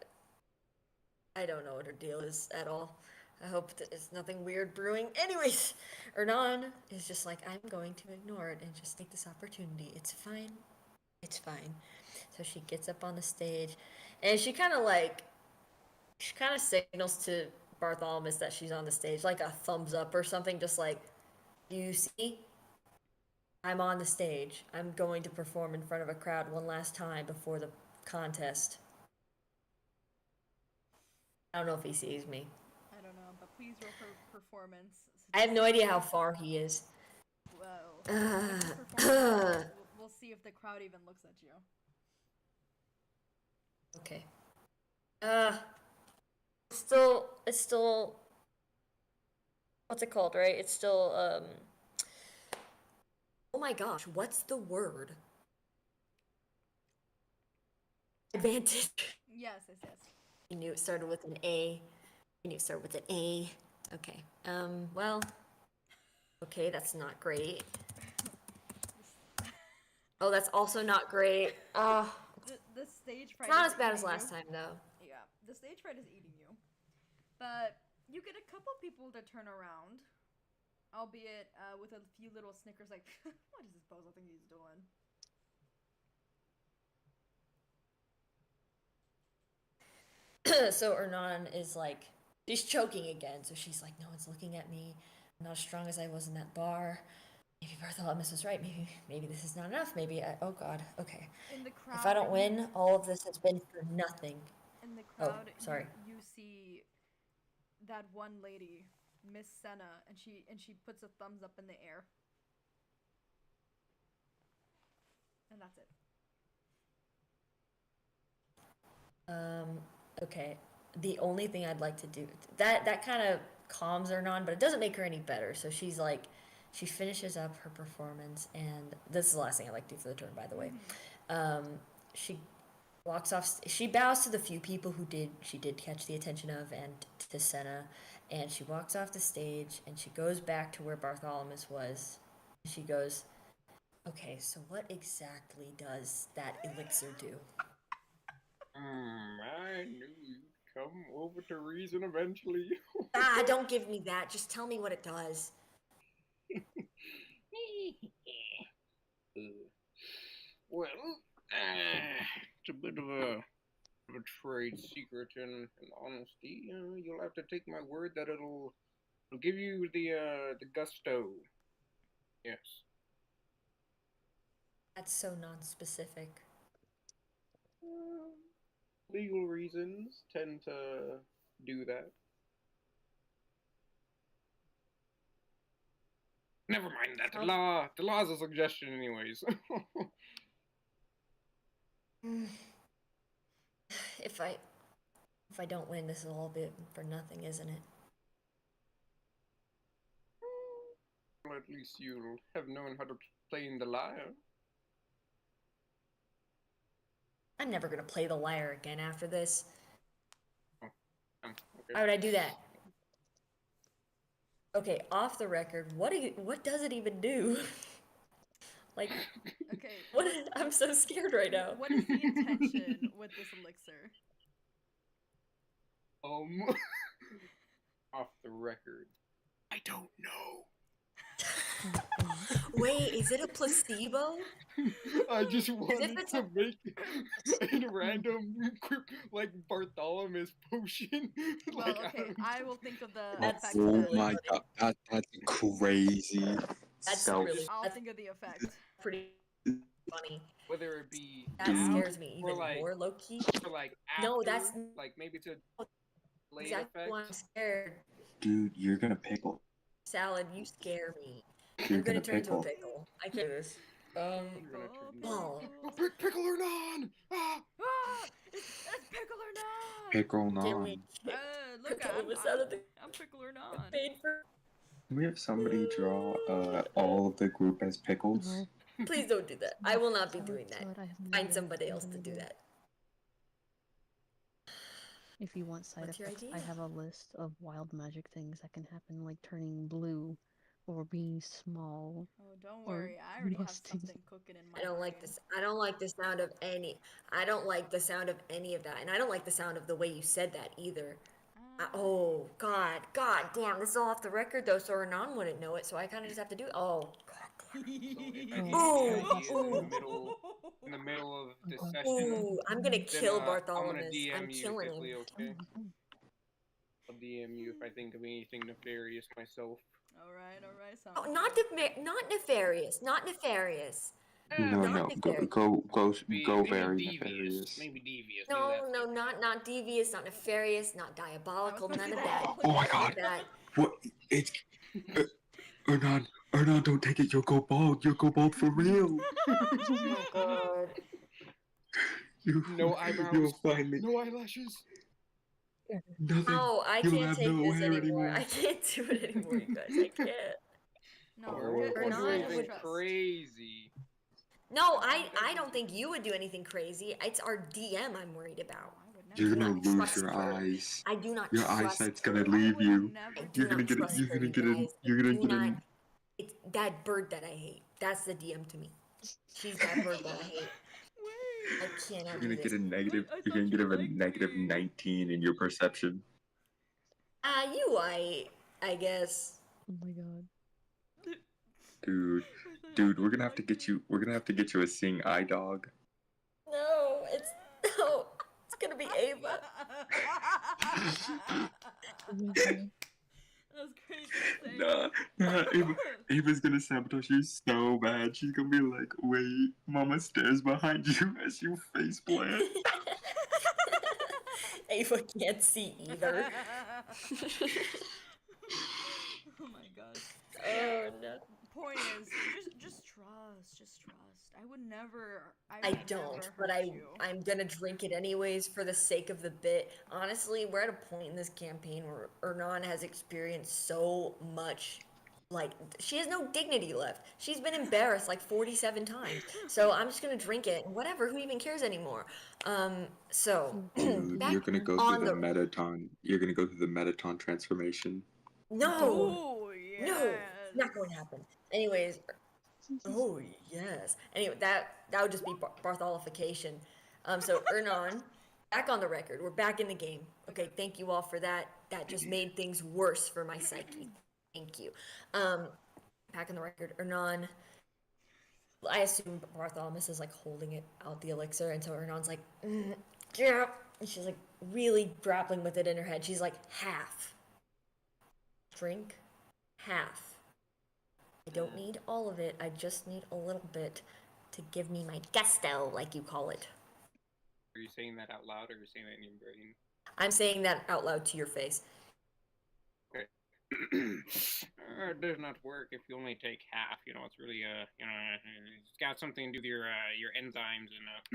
I don't know what her deal is at all. I hope that it's nothing weird brewing. Anyways, Ernan is just like, I'm going to ignore it and just take this opportunity. It's fine. It's fine. So she gets up on the stage, and she kind of signals to Bartholomew that she's on the stage, like a thumbs up or something, just like, you see? I'm on the stage. I'm going to perform in front of a crowd one last time before the contest. I don't know if he sees me. I don't know, but please roll for performance. I have no idea how far he is. Well, we'll see if the crowd even looks at you. Okay. It's still, what's it called, right? It's still, oh my gosh, what's the word? Advantage. Yes. You knew it started with an A. Okay. Well, okay, that's not great. Oh, that's also not great. The stage fright. It's not is as bad as eating last you. time, though. Yeah, the stage fright is eating you. But you get a couple people to turn around. albeit with a few little snickers, like, what is this puzzle thing he's doing? So Ernan is like, she's choking again. So she's like, no one's looking at me. I'm not as strong as I was in that bar. Maybe Bartholomew was right. Maybe this is not enough. Oh God. Okay. In the crowd, If I don't win, all of this has been for nothing. In the crowd, sorry. You see that one lady, Miss Senna, and she puts a thumbs up in the air. And that's it. Okay. The only thing I'd like to do that kind of calms Ernan, but it doesn't make her any better. So she's like, she finishes up her performance, and this is the last thing I like to do for the turn, by the way. She walks off. She bows to the few people who she did catch the attention of, and to Senna, and she walks off the stage, and she goes back to where Bartholomew was. She goes, okay, so what exactly does that elixir do? I knew you'd come over to reason eventually. Don't give me that. Just tell me what it does. Well, it's a bit of a trade secret in honesty. You'll have to take my word that it'll give you the gusto. Yes. That's so non-specific. Legal reasons tend to do that. Never mind that. The law's a suggestion anyways. If I don't win, this will all be for nothing, isn't it? Well, at least you'll have known how to play in the lyre. I'm never gonna play the lyre again after this. Okay. Why would I do that? Okay, off the record, what does it even do? Like, Okay. I'm so scared right now. What is the intention with this elixir? Off the record, I don't know. Wait, is it a placebo? I just wanted to make a random, like, Bartholomew's potion. Well, Like, okay, I will think of the That's effect. Oh really my god, that's crazy. That's So really I'll think of the effect. pretty funny. whether it be That scares me even like, more, low-key. or like after, No, that's like maybe to late exactly why I'm effects. scared. dude, you're gonna pickle. Salad, you scare me. You're I'm gonna gonna turn into a pickle. pickle. I can't do this. Oh. Pickle or non? Ah! Ah, it's pickle or not? Pickle Can non. we Look, Bartholomew out of the I'm pickle or not. paid for? Can we have somebody draw all of the group as pickles? No. Please don't do that. I will not be Salad, doing that. salad, I have no Find idea. somebody I have else an to do idea. that. If you want side What's your effects, I idea? have a list of wild magic things that can happen, like turning blue or being small. Oh, don't Or worry. I already have busting. something cooking in my I don't like brain. this. I don't like the sound of any. I don't like the sound of any of that, and I don't like the sound of the way you said that either. Oh God, damn! This is all off the record though, so Renan wouldn't know it. So I kind of just have to do. Oh God. So if I Oh, give you oh, ideas in the middle of the God. session, Ooh, I'm gonna then kill I'm gonna Bartholomew. DM I'm you killing him. quickly, okay? I'll DM you if I think of anything nefarious myself. All right, sounds Oh, not nefarious. Not nefarious. No, Not no, nefarious. go Maybe very devious. nefarious. Maybe devious. No, not devious, not nefarious, not diabolical, I was none gonna of say that. all Oh my of god. That. What? It's Ernan, don't take it. You'll go bald. You'll go bald for real. Oh God. No eyebrows. You'll finally. No eyelashes. Nothing. No, I You'll can't have take no this hair anymore. anymore. I can't do it anymore, you guys. I can't. No, Or we're good. Or do not, anything would- crazy. No, I don't think you would do anything crazy. It's our DM I'm worried about. I would never. You're do gonna not lose trust your her. eyes. I do not Your trust eyesight's her. gonna I leave would you. never I do do You're gonna not get it. trust You're her, gonna you get it. guys. You're gonna Do get not. it. It's that bird that I hate. That's the DM to me. She's that bird that I hate. Wait. I cannot You're do gonna this. get a negative. I You're thought gonna get you a liked negative me. 19 in your perception. You I guess. Oh my god. Dude, we're gonna have to get you. We're gonna have to get you a seeing eye dog. No, it's gonna be Ava. That's crazy to say. Nah, Ava's gonna sabotage you so bad. She's gonna be like, wait, Mama stares behind you as you face plant. Ava can't see either. Oh my gosh. Oh no. Point is, just trust. I would never. I would don't, never but hurt you. I'm gonna drink it anyways for the sake of the bit. Honestly, we're at a point in this campaign where Ernan has experienced so much. Like, she has no dignity left. She's been embarrassed like 47 times. So I'm just gonna drink it. Whatever, who even cares anymore? So Dude, back you're gonna go on through the Metaton. You're gonna go through the Metaton transformation. No, Oh yes. no, not going to happen. Anyways, oh yes. Anyway, that would just be Bartholification. So Ernan, back on the record. We're back in the game. Okay, thank you all for that. That just made things worse for my psyche. Thank you. Back on the record. Ernan, I assume Bartholomew is like holding it out the elixir, and so Ernan's like, yeah, and she's like really grappling with it in her head. She's like, half. Drink half. I don't need all of it. I just need a little bit to give me my gusto, like you call it. Are you saying that out loud, or are you saying that in your brain? I'm saying that out loud to your face. Okay. It does not work if you only take half. You know, it's really it's got something to do with your enzymes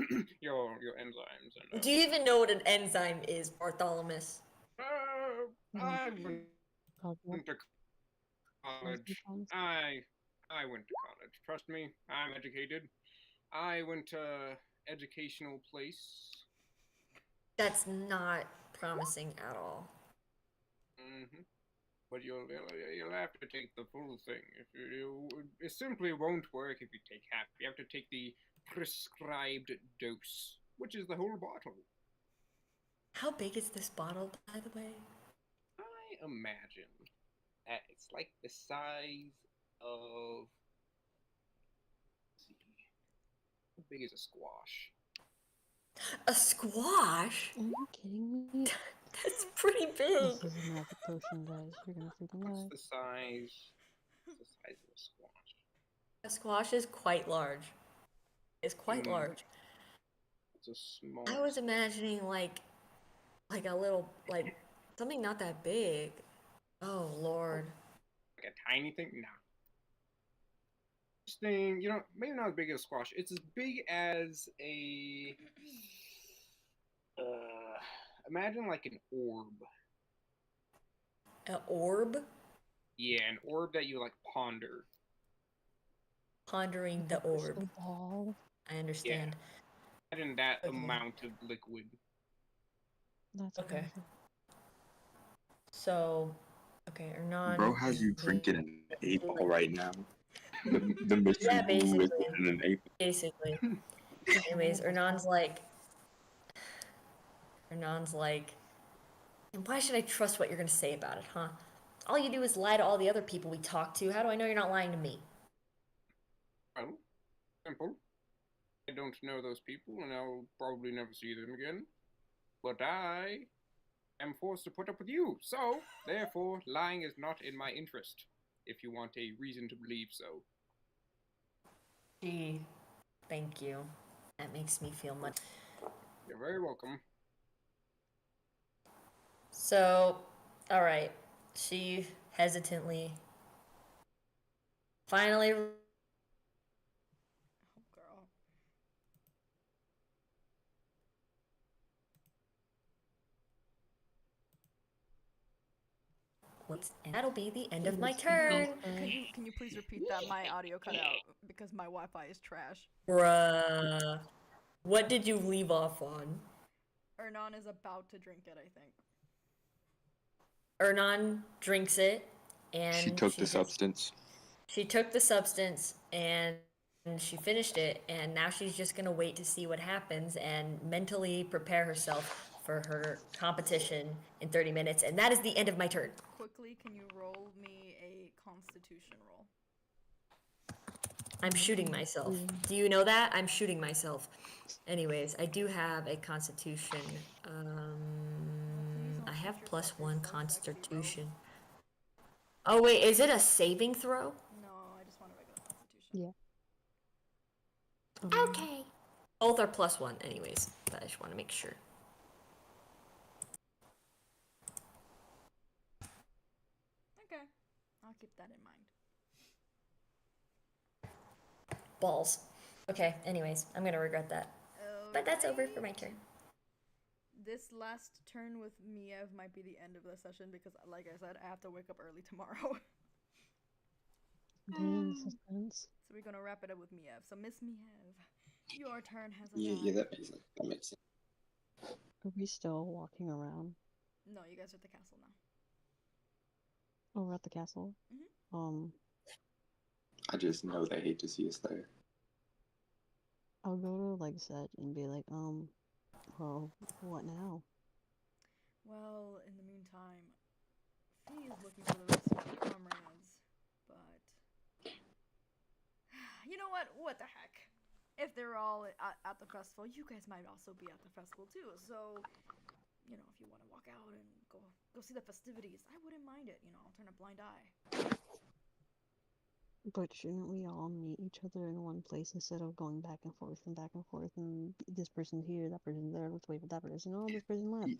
and your enzymes and. Do you even know what an enzyme is, Bartholomew? I went to college. I went to college. Trust me, I'm educated. I went to educational place. That's not promising at all. Mm-hmm. But you'll have to take the full thing. It simply won't work if you take half. You have to take the prescribed dose, which is the whole bottle. How big is this bottle, by the way? I imagine that it's like the size of. Let's see. How big is a squash? A squash? Are you kidding me? That's pretty big. This is a magic potion, guys. You're gonna freaking die. What's the size? What's the size of a squash? A squash is quite large. It's quite large. It's a small. I was imagining like a little, like something not that big. Oh Lord. Like a tiny thing? No. This thing, maybe not as big as a squash. It's as big as a. Imagine like an orb. An orb? Yeah, an orb that you like ponder. Pondering the orb. Crystal ball. I understand. Imagine that Okay. amount of liquid. That's Okay. crazy. So, okay, Ernan. Bro has you drinking an 8-ball right now. The mystery Yeah, basically. liquid in an 8-ball. Basically. Anyways, Ernan's like, and why should I trust what you're gonna say about it, huh? All you do is lie to all the other people we talk to. How do I know you're not lying to me? Well, simple. I don't know those people, and I'll probably never see them again. But I am forced to put up with you, so, therefore, lying is not in my interest, if you want a reason to believe so. Gee, thank you. That makes me feel much. You're very welcome. So, alright. She hesitantly finally. Oh, girl. Whoops. And that'll be the end of my turn. Can you please repeat that? My audio cut out because my Wi-Fi is trash. Bruh. What did you leave off on? Ernan is about to drink it, I think. Ernan drinks it, and She took the substance. She took the substance, and she finished it, and now she's just gonna wait to see what happens and mentally prepare herself for her competition in 30 minutes, and that is the end of my turn. Quickly, can you roll me a Constitution roll? I'm shooting myself. Do you know that? I'm shooting myself. Anyways, I do have a constitution. I have +1 constitution. Oh wait, is it a saving throw? No, I just want a regular constitution. Yeah. Okay. Both are +1 anyways, but I just want to make sure. Okay. I'll keep that in mind. Balls. Okay, anyways, I'm gonna regret that. But that's over for my turn. This last turn with Myev might be the end of the session because, like I said, I have to wake up early tomorrow. Damn, suspense. So we're gonna wrap it up with Myev. So Miss Myev, your turn has Yeah, arrived. that makes sense. That makes sense. Are we still walking around? No, you guys are at the castle now. Oh, we're at the castle? I just know they hate to see us there. I'll go to like Sedge and be like, well, what now? Well, in the meantime, Fee is looking for the rest of her comrades, but you know what? What the heck? If they're all at the festival, you guys might also be at the festival too. So, you know, if you want to walk out and go see the festivities, I wouldn't mind it. You know, I'll turn a blind eye. But shouldn't we all meet each other in one place instead of going back and forth and this person's here, that person's there, let's wait for that person, oh, this person left.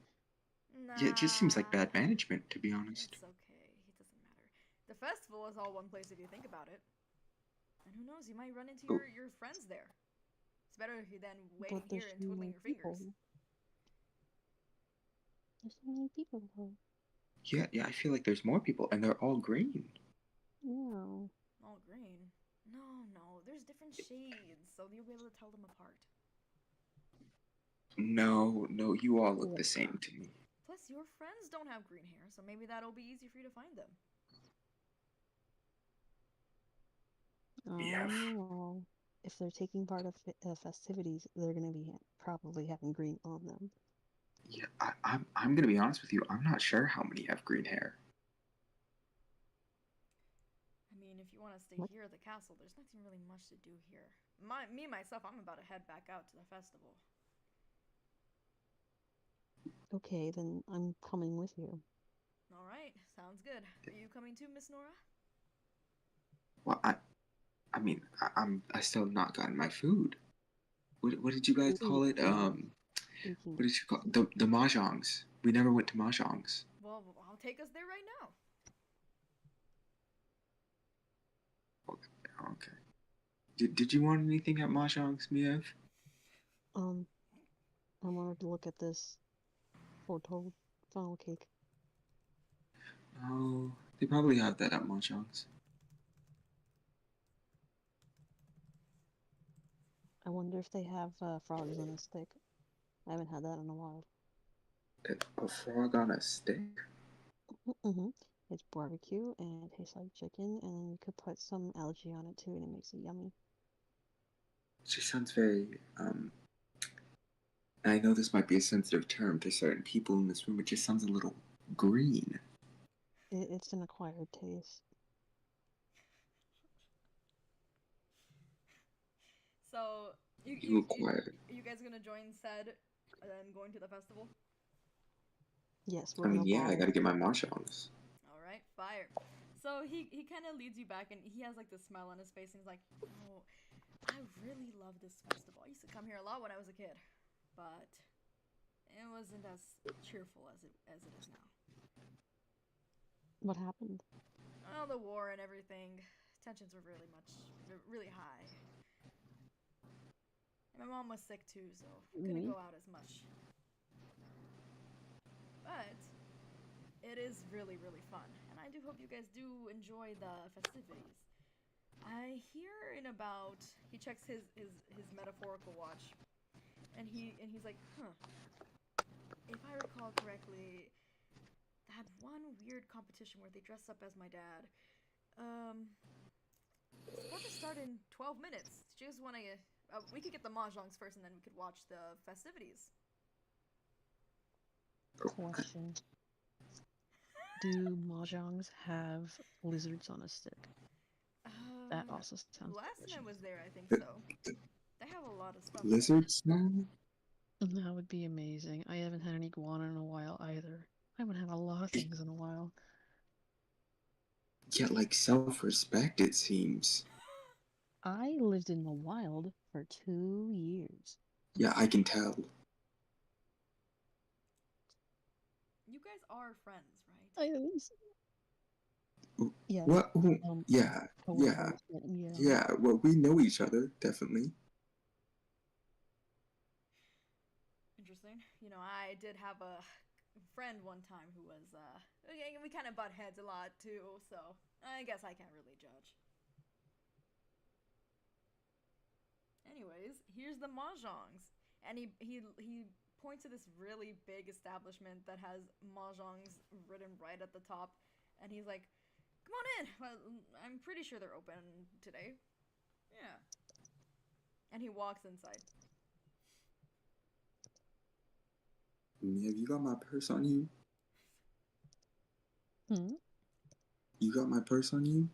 Nah, Yeah, it just seems like bad management, to be honest. It's okay. It doesn't matter. The festival is all one place if you think about it. And who knows, you might run into your friends there. It's better than waiting here and twiddling your fingers. There's so many people though. Yeah, I feel like there's more people, and they're all green. Yeah. All green? No, there's different shades, so you'll be able to tell them apart. No, you all look the same to me. Plus, your friends don't have green hair, so maybe that'll be easy for you to find them. Yeah. Oh, if they're taking part of festivities, they're gonna be probably having green on them. Yeah, I'm gonna be honest with you. I'm not sure how many have green hair. I mean, if you want to stay What? here at the castle, there's nothing really much to do here. Myself, I'm about to head back out to the festival. Okay, then I'm coming with you. All right, sounds good. Are you coming too, Miss Nora? Well, I still have not gotten my food. What did you guys call it? What did you call the mahjongs? We never went to mahjongs. Well, I'll take us there right now. Okay. Did you want anything at mahjongs, Myev? I wanted to look at this foretold funnel cake. Oh, they probably have that at mahjongs. I wonder if they have frogs on a stick. I haven't had that in a while. A frog on a stick? Mm-hmm. It's barbecue and it tastes like chicken, and then you could put some algae on it too, and it makes it yummy. She sounds very, I know this might be a sensitive term to certain people in this room, it just sounds a little green. It's an acquired taste. So, You acquired. are you guys gonna join Sed and going to the festival? Yes, I we're mean, gonna yeah, I ball. gotta get my mahjongs. All right, fire. So he kind of leads you back, and he has like this smile on his face, and he's like, "Oh, I really love this festival. I used to come here a lot when I was a kid, but it wasn't as cheerful as it is now. What happened? Oh, the war and everything. Tensions were really high. And my mom was sick too, so we couldn't go out as much. But it is really, really fun, and I do hope you guys do enjoy the festivities. I hear in about he checks his metaphorical watch, and he's like, huh. If I recall correctly, that one weird competition where they dress up as my dad. It's about to start in 12 minutes. Do you just want to? We could get the mahjongs first, and then we could watch the festivities. Question. Do mahjongs have lizards on a stick? That also sounds Last time I delicious. was there, I think The- so. They have a lot of stuff. Lizard snow? That would be amazing. I haven't had an iguana in a while either. I haven't had a lot of things in a while. Yeah, like self-respect, it seems. I lived in the wild for 2 years. Yeah, I can tell. You guys are friends, right? I was. Yes. What? Yeah, yeah, coworkers, yeah. yeah. Well, we know each other, definitely. Interesting. You know, I did have a friend one time who was, we kind of butt heads a lot too, so I guess I can't really judge. Anyways, here's the mahjongs, and he points to this really big establishment that has mahjongs written right at the top, and he's like, "Come on in. Well, I'm pretty sure they're open today." Yeah. And he walks inside. Have you got my purse on you? Hmm? You got my purse on you?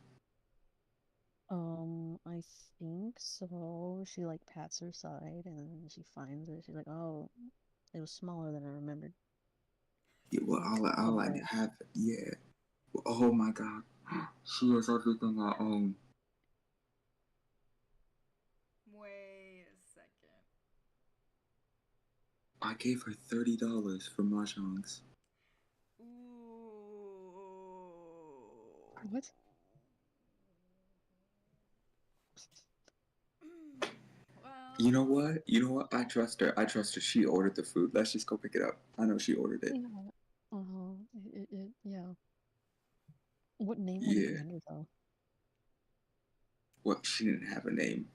I think so. She like pats her side and she finds it. She's like, oh, it was smaller than I remembered. Yeah, well, all I Okay. have, yeah. Oh my god. She has everything I own. Wait a second. I gave her $30 for mahjongs. Ooh. What? Well. You know what? You know what? I trust her. I trust her. She ordered the food. Let's just go pick it up. I know she ordered it. Yeah. Uh-huh. Yeah. What name would it Yeah. be under though? Well, she didn't have a name.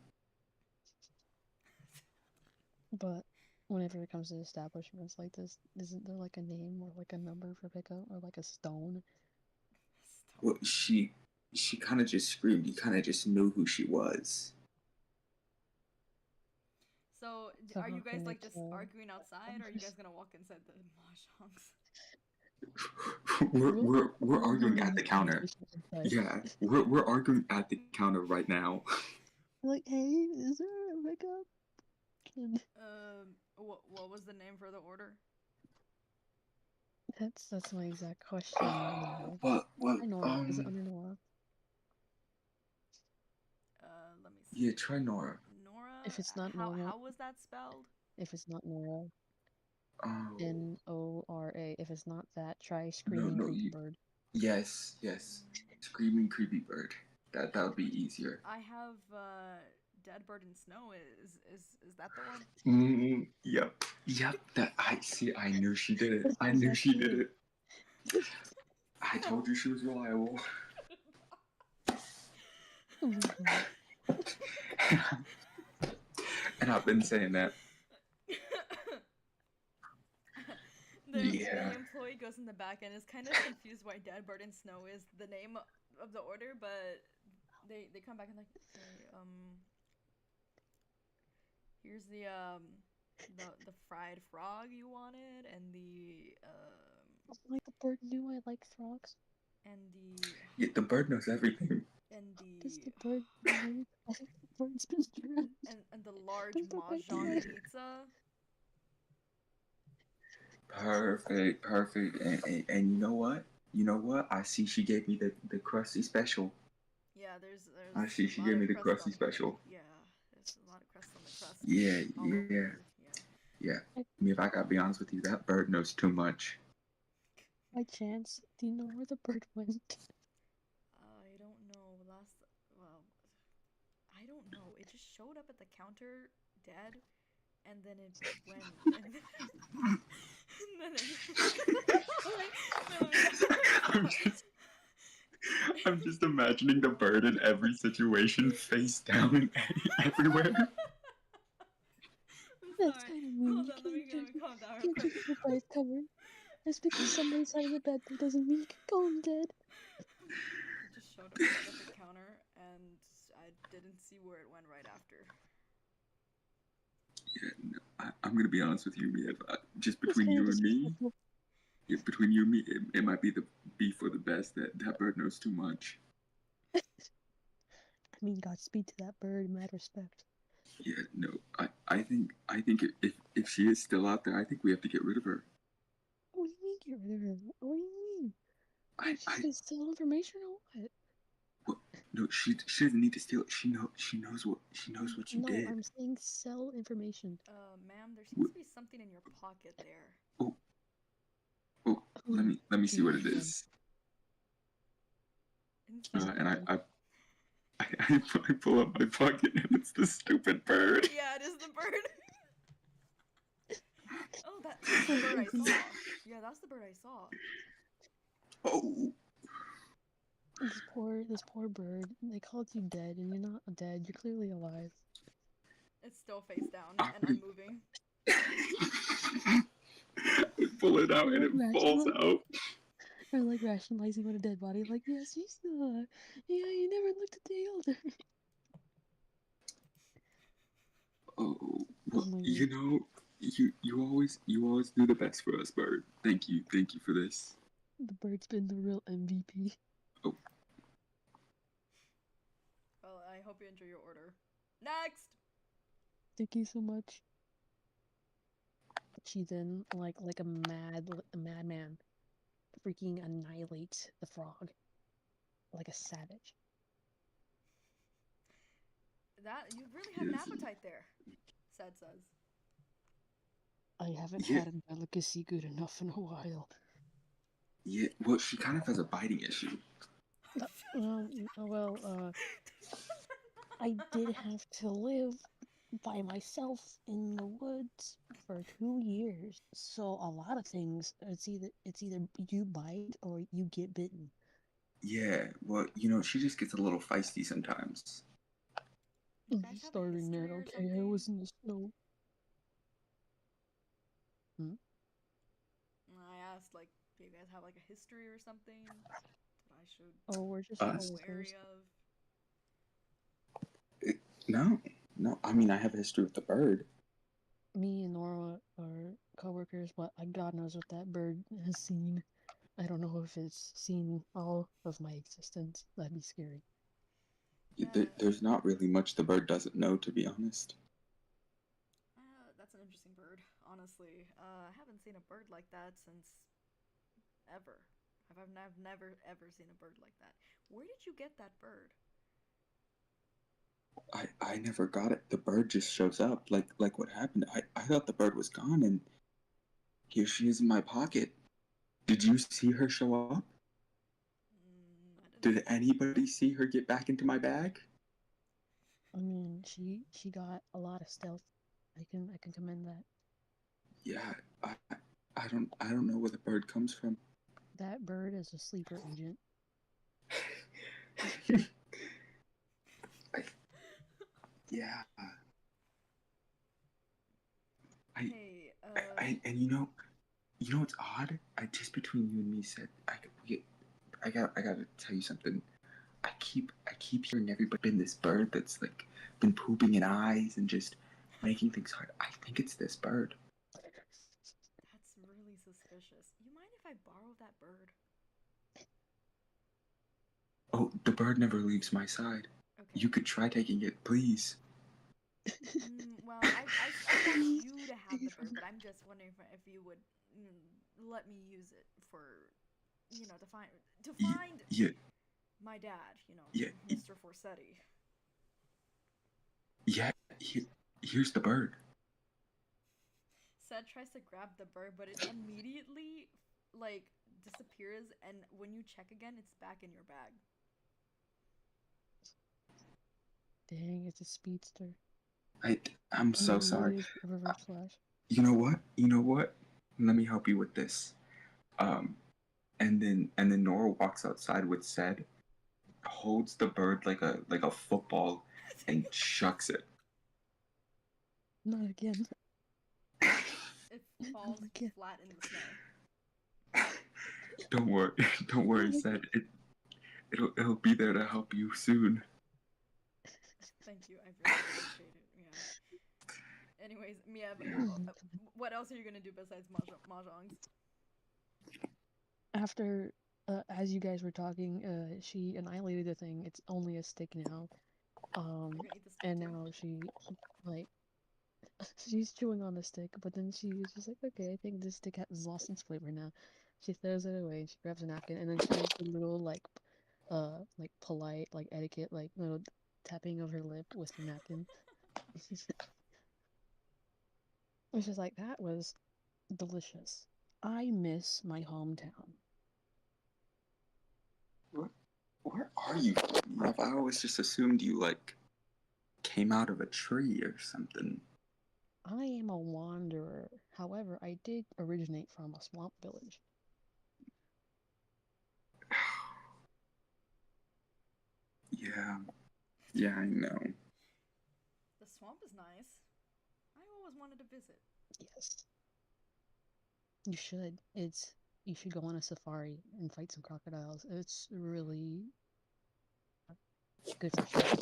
But whenever it comes to establishments like this, isn't there like a name or like a number for pickup or like a stone? Well, she kind of just screamed. You kind of just knew who she was. So, So are how you guys can I like just tell? arguing outside, or are you guys gonna walk inside the mahjongs? We're arguing at the counter. Yeah, we're arguing at the counter right now. Like, hey, is there a pickup? And What was the name for the order? that's my exact question. Well, I know. Is it under Nora? Let me see. yeah, try Nora. Nora. If it's not Nora, how was that spelled? if it's not Nora, Oh, Nora. If it's not that, try no, Screaming no, Creepy Bird. yes, screaming creepy bird. That would be easier. I have Dead Bird in Snow. Is that the one? Yep. That I see. I knew she did it. I knew she did it. I told you she was reliable. Oh my god. And I've been saying that. The Yeah. employee goes in the back and is kind of confused why Dead Bird in Snow is the name of the order, but they come back and like, okay, here's the fried frog you wanted, and the Like the bird knew I like frogs. Yeah, the bird knows everything. Does the bird know I like the bird's best friend? and the large Does the bird mahjong know? pizza. Perfect. And you know what? I see she gave me the crusty special. Yeah, there's I see she a lot gave of me the crust crusty on special. Yeah, there's a lot of crust on the crust. Yeah. Yeah. I mean, if I gotta be honest with you, that bird knows too much. By chance, do you know where the bird went? I don't know. I don't know. It just showed up at the counter dead, and then it went. And then it... I'm just imagining the bird in every situation, face down and everywhere. That's kind of mean. Hold You on, let me calm down real can't quick. judge a book by its cover. Just because somebody's having a bad day doesn't mean you can call him dead. It just showed up right at the counter, and I didn't see where it went right after. Yeah, no, I'm gonna be honest with you, Myev. Just between you and me, it might be the for the best that bird knows too much. mean, Godspeed to that bird. Mad respect. Yeah, no, I think if she is still out there, I think we have to get rid of her. What do you mean get rid of her? What do you mean? I Like, she's gonna steal information or what? no, she doesn't need to steal it. She knows what you No, did. I'm saying sell information. Ma'am, there seems to be something in your pocket there. Oh, let me see what it is. And I pull up my pocket and it's the stupid bird. Yeah, it is the bird. Oh, that's the bird I saw. Yeah, that's the bird I saw. Oh, This poor bird. They called you dead, and you're not dead. You're clearly alive. It's still face down and unmoving. I pull it out and it falls out. Or like rationalizing on a dead body, like, yes, you still yeah, you never looked a day older. Oh, well, my you God. know, you always do the best for us, bird. Thank you for this. The bird's been the real MVP. Oh, Well, I hope you enjoy your order. Next! Thank you so much. She then, like a madman, freaking annihilates the frog, like a savage. That you really have an Yes. appetite there, Sad says. I haven't Yeah. had a delicacy good enough in a while. yeah. Well, she kind of has a biting issue. I did have to live by myself in the woods for 2 years, so a lot of things it's either you bite or you get bitten. Yeah. Well, she just gets a little feisty sometimes. You I'm guys just have a starving, man. history or Okay, I something? was in the snow. I asked, like, do you guys have like a history or something that I should Oh, we're just Us? be coworkers. wary of? No. I mean, I have a history with the bird. Me and Nora are coworkers, but God knows what that bird has seen. I don't know if it's seen all of my existence. That'd be scary. There's not really much the bird doesn't know, to be honest. That's an interesting bird, honestly. I haven't seen a bird like that since ever. I've never ever seen a bird like that. Where did you get that bird? I never got it. The bird just shows up. Like what happened? I thought the bird was gone, and here she is in my pocket. Did you see her show up? I didn't. Did anybody see her get back into my bag? I mean, she got a lot of stealth. I can commend that. Yeah, I don't know where the bird comes from. That bird is a sleeper agent. Yeah. Hey, And what's odd? Just between you and me, said I gotta tell you something. I keep hearing everybody been this bird that's like been pooping in eyes and just making things hard. I think it's this bird. that's really suspicious. You mind if I borrow that bird? Oh, the bird never leaves my side. Okay. You could try taking it, please. Well, I want you to have the bird, but I'm just wondering if you would let me use it for, to find Yeah. my dad, Yeah. Mr. Forsetti. Yeah. Here's the bird. Seth tries to grab the bird, but it immediately, like, disappears, and when you check again, it's back in your bag. Dang, it's a speedster. I'm so sorry. Really a reverse flash. You know what? Let me help you with this. And then Nora walks outside with Sed, holds the bird like a football, and chucks it. Not again. It falls again. flat in the snow. Don't worry, Sed. It'll be there to help you soon. Thank you, I really appreciate it. Yeah. Anyways, Myev, what else are you gonna do besides mahjongs? After, as you guys were talking, she annihilated the thing. It's only a stick now. You're gonna eat the stick And too? now like, she's chewing on the stick, but then she's just like, okay, I think this stick has lost its flavor now. She throws it away, she grabs a napkin, and then she does a little, like polite, like etiquette, like little tapping of her lip with the napkin. It's just like, that was delicious. I miss my hometown. Where are you? Myev? I always just assumed you like came out of a tree or something. I am a wanderer. However, I did originate from a swamp village. Yeah, I know. The swamp is nice. I always wanted to visit. Yes. You should. You should go on a safari and fight some crocodiles. It's really good for sure.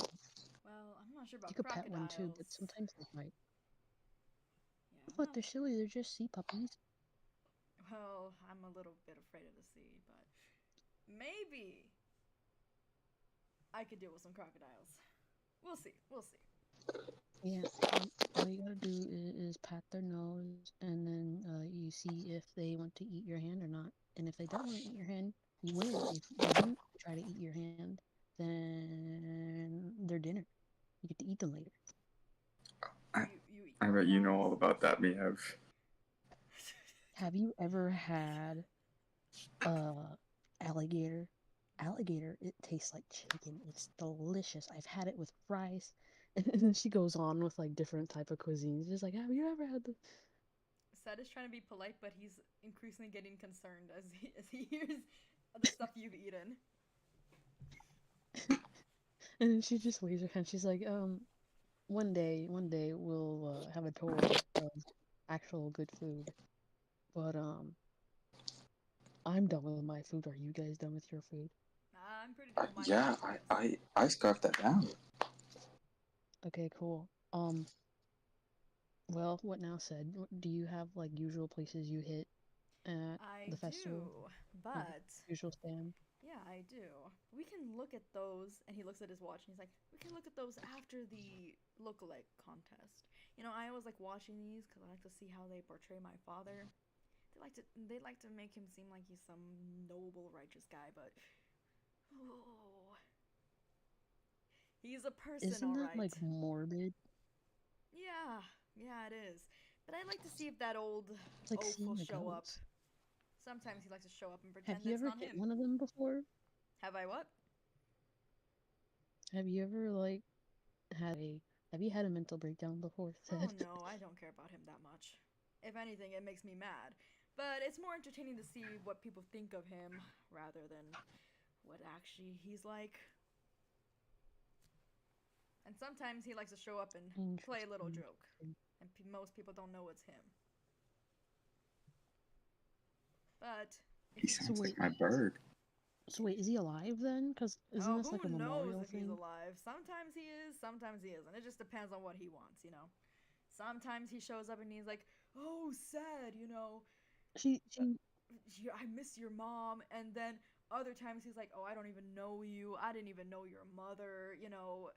Well, I'm not sure You about could pet one too, but crocodiles. sometimes they bite. Yeah, I'm What? not They're silly. They're just sea puppies. Well, I'm a little bit afraid of the sea, but maybe I could deal with some crocodiles. We'll see. We'll see. Yeah. All you gotta do is pat their nose, and then you see if they want to eat your hand or not. And if they don't want to eat your hand, you win. If they do try to eat your hand, then they're dinner. You get to eat them later. You eat I bet you know all crocodiles? about that, Myev. Have you ever had alligator? Alligator, it tastes like chicken. It's delicious. I've had it with rice. And then she goes on with like different type of cuisines. Just like, have you ever had this? Seth is trying to be polite, but he's increasingly getting concerned as he hears the stuff you've eaten. And then she just waves her hand. She's like, one day we'll have a tour of actual good food. But I'm done with my food. Are you guys done with your food? I'm pretty done with my Yeah, food, yes. I scarfed that down. Okay, cool. Well, what now said? Do you have like usual places you hit at I the festival? do, Like but usual spam? yeah, I do. We can look at those, and he looks at his watch, and he's like, "We can look at those after the lookalike contest." You know, I always like watching these because I like to see how they portray my father. They like to make him seem like he's some noble, righteous guy, but oh, he's a person, Isn't all that right. like morbid? Yeah, yeah, it is. But I'd like to see if that old It's like oaf will seeing a show up. ghost. Sometimes he likes to show up and Have pretend you it's ever not hit him. one of them before? Have I what? Have you ever like have you had a mental breakdown before, Oh Ted? no, I don't care about him that much. If anything, it makes me mad. But it's more entertaining to see what people think of him rather than what actually he's like. And sometimes he likes to show up and play a little joke. And most people don't know it's him. But He if sounds wait. like my bird. So wait, is he alive then? Because isn't this like a who knows memorial if he's thing? alive? Sometimes he is, sometimes he isn't. It just depends on what he wants, you know. Sometimes he shows up and he's like, "Oh, sad, you know. She I miss your mom," and then other times he's like, "Oh, I don't even know you. I didn't even know your mother. You know,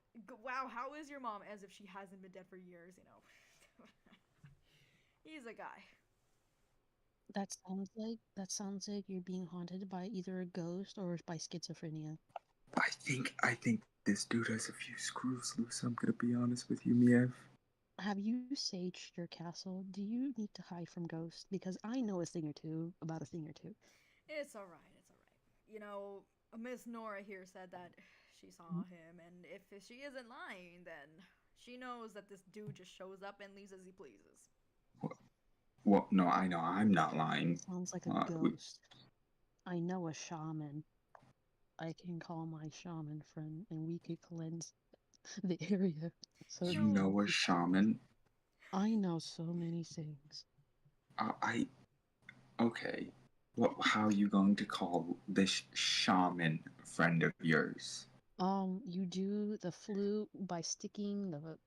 wow, how is your mom?" As if she hasn't been dead for years. You know, he's a guy. that sounds like you're being haunted by either a ghost or by schizophrenia. I think this dude has a few screws loose. I'm gonna be honest with you, Myev. Have you saged your castle? Do you need to hide from ghosts? Because I know a thing or two about a thing or two. It's all right. It's all right. You know, Miss Nora here said that she saw him, and if she isn't lying, then she knows that this dude just shows up and leaves as he pleases. Well, no, I know I'm not lying. Sounds like a ghost. I know a shaman. I can call my shaman friend, and we could cleanse the area. So You know a shaman? I know so many things. Okay. Well, how are you going to call this shaman friend of yours? You do the flute by sticking the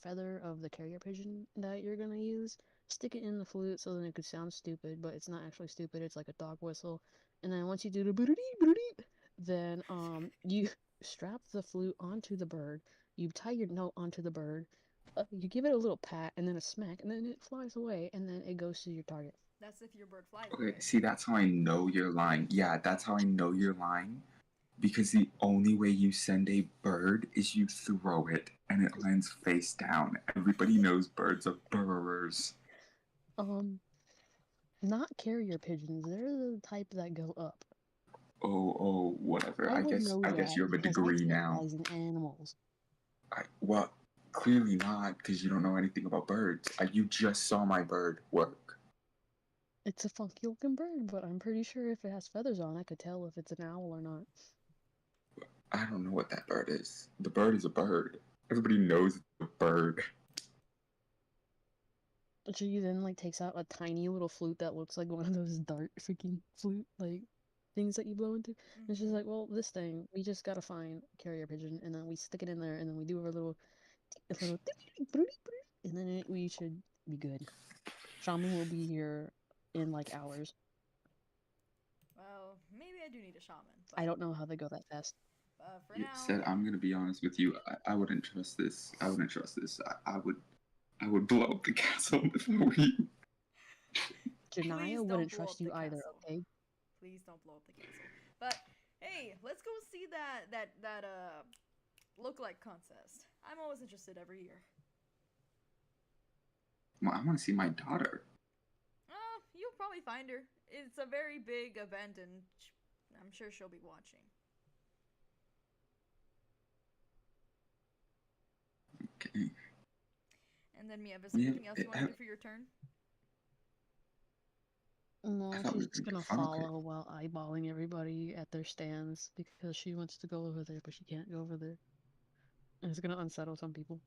feather of the carrier pigeon that you're gonna use. Stick it in the flute so then it could sound stupid, but it's not actually stupid. It's like a dog whistle. And then once you do the boodoo, then you strap the flute onto the bird, You tie your note onto the bird. You give it a little pat and then a smack, and then it flies away, and then it goes to your target. That's if your bird flies Okay, away. see, that's how I know you're lying. Yeah, that's how I know you're lying. Because the only way you send a bird is you throw it and it lands face down. Everybody knows birds are burrowers. Not carrier pigeons. They're the type that go up. Oh, whatever. I I would guess know that you have a because I degree now. specialize in animals. Well, clearly not, because you don't know anything about birds. You just saw my bird work. It's a funky looking bird, but I'm pretty sure if it has feathers on, I could tell if it's an owl or not. I don't know what that bird is. The bird is a bird. Everybody knows it's a bird. She then like takes out a tiny little flute that looks like one of those dart freaking flute like things that you blow into. And she's like, "Well, this thing, we just gotta find a carrier pigeon, and then we stick it in there, and then we do our little, and then we should be good. Shaman will be here in like hours. Well, maybe I do need a shaman. But, I don't know how they go that fast. for You now, said, yeah. I'm gonna be honest with you. I wouldn't trust this. I wouldn't trust this. I would blow up the castle before we. Please Janaya don't wouldn't blow trust up you the either, castle. okay? Please don't blow up the castle. But hey, let's go see that look-like contest. I'm always interested every year. Well, I want to see my daughter. Oh, you'll probably find her. It's a very big event, and I'm sure she'll be watching. Okay. And then Myev, is there anything else you want to do for your turn? No, I thought we she's were just gonna gonna do funnel cake. follow while eyeballing everybody at their stands because she wants to go over there, but she can't go over there. And it's gonna unsettle some people.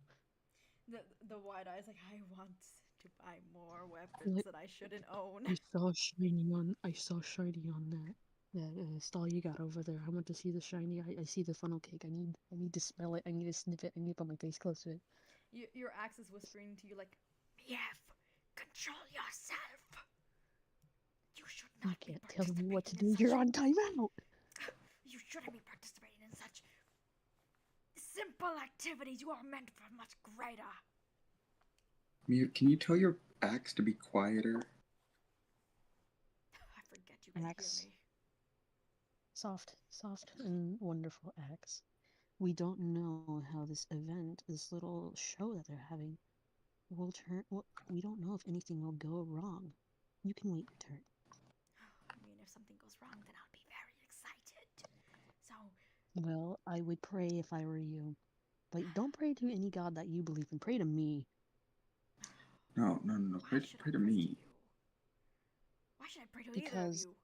The wide eyes, like, I want to buy more weapons Like, that I shouldn't own. I saw shiny on that stall you got over there. I want to see the shiny. I see the funnel cake. I need to smell it. I need to sniff it. I need to put my face close to it. Your axe is whispering to you like, Myev, control yourself. You should You not can't be tell me what to do. participating in You're on timeout. You shouldn't be participating in such simple activities. You are meant for much greater. Mia, can you tell your axe to be quieter? I forget you can Axe. hear me. Soft and wonderful axe. We don't know how this event, this little show that they're having, will turn. Well, we don't know if anything will go wrong. You can wait your turn. I mean, if something goes wrong, then I'll be very excited. So, Well, I would pray if I were you. But don't pray to any god that you believe in. Pray to me. No. why Pray should to I pray me. to you? Why should I pray to either of you?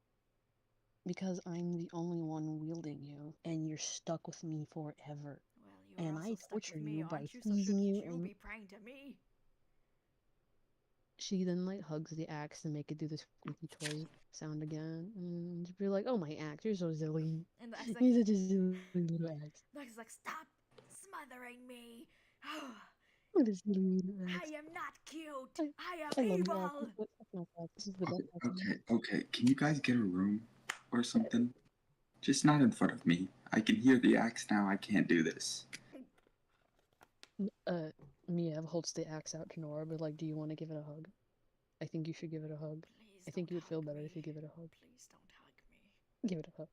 Because I'm the only one wielding you, and you're stuck with me forever. Well, you are And also I stuck torture with me, you by aren't you? So teasing shouldn't you, you and be praying to me? she then like hugs the axe to make it do this squeaky toy sound again, and she'd be like, "Oh, my axe, you're so silly. And the axe is like, You're such a silly little axe. the axe is like, stop smothering me. What a silly little I axe. am not cute. I am I love you, evil. axe. That's my axe. This is the best axe. Okay. Can you guys get a room or something? Just not in front of me. I can hear the axe now. I can't do this. Miev holds the axe out to Nora, but like, do you want to give it a hug? I think you should give it a hug. Please I think you don't would feel hug better me. if you give it a hug. Please don't hug me. Give it a hug.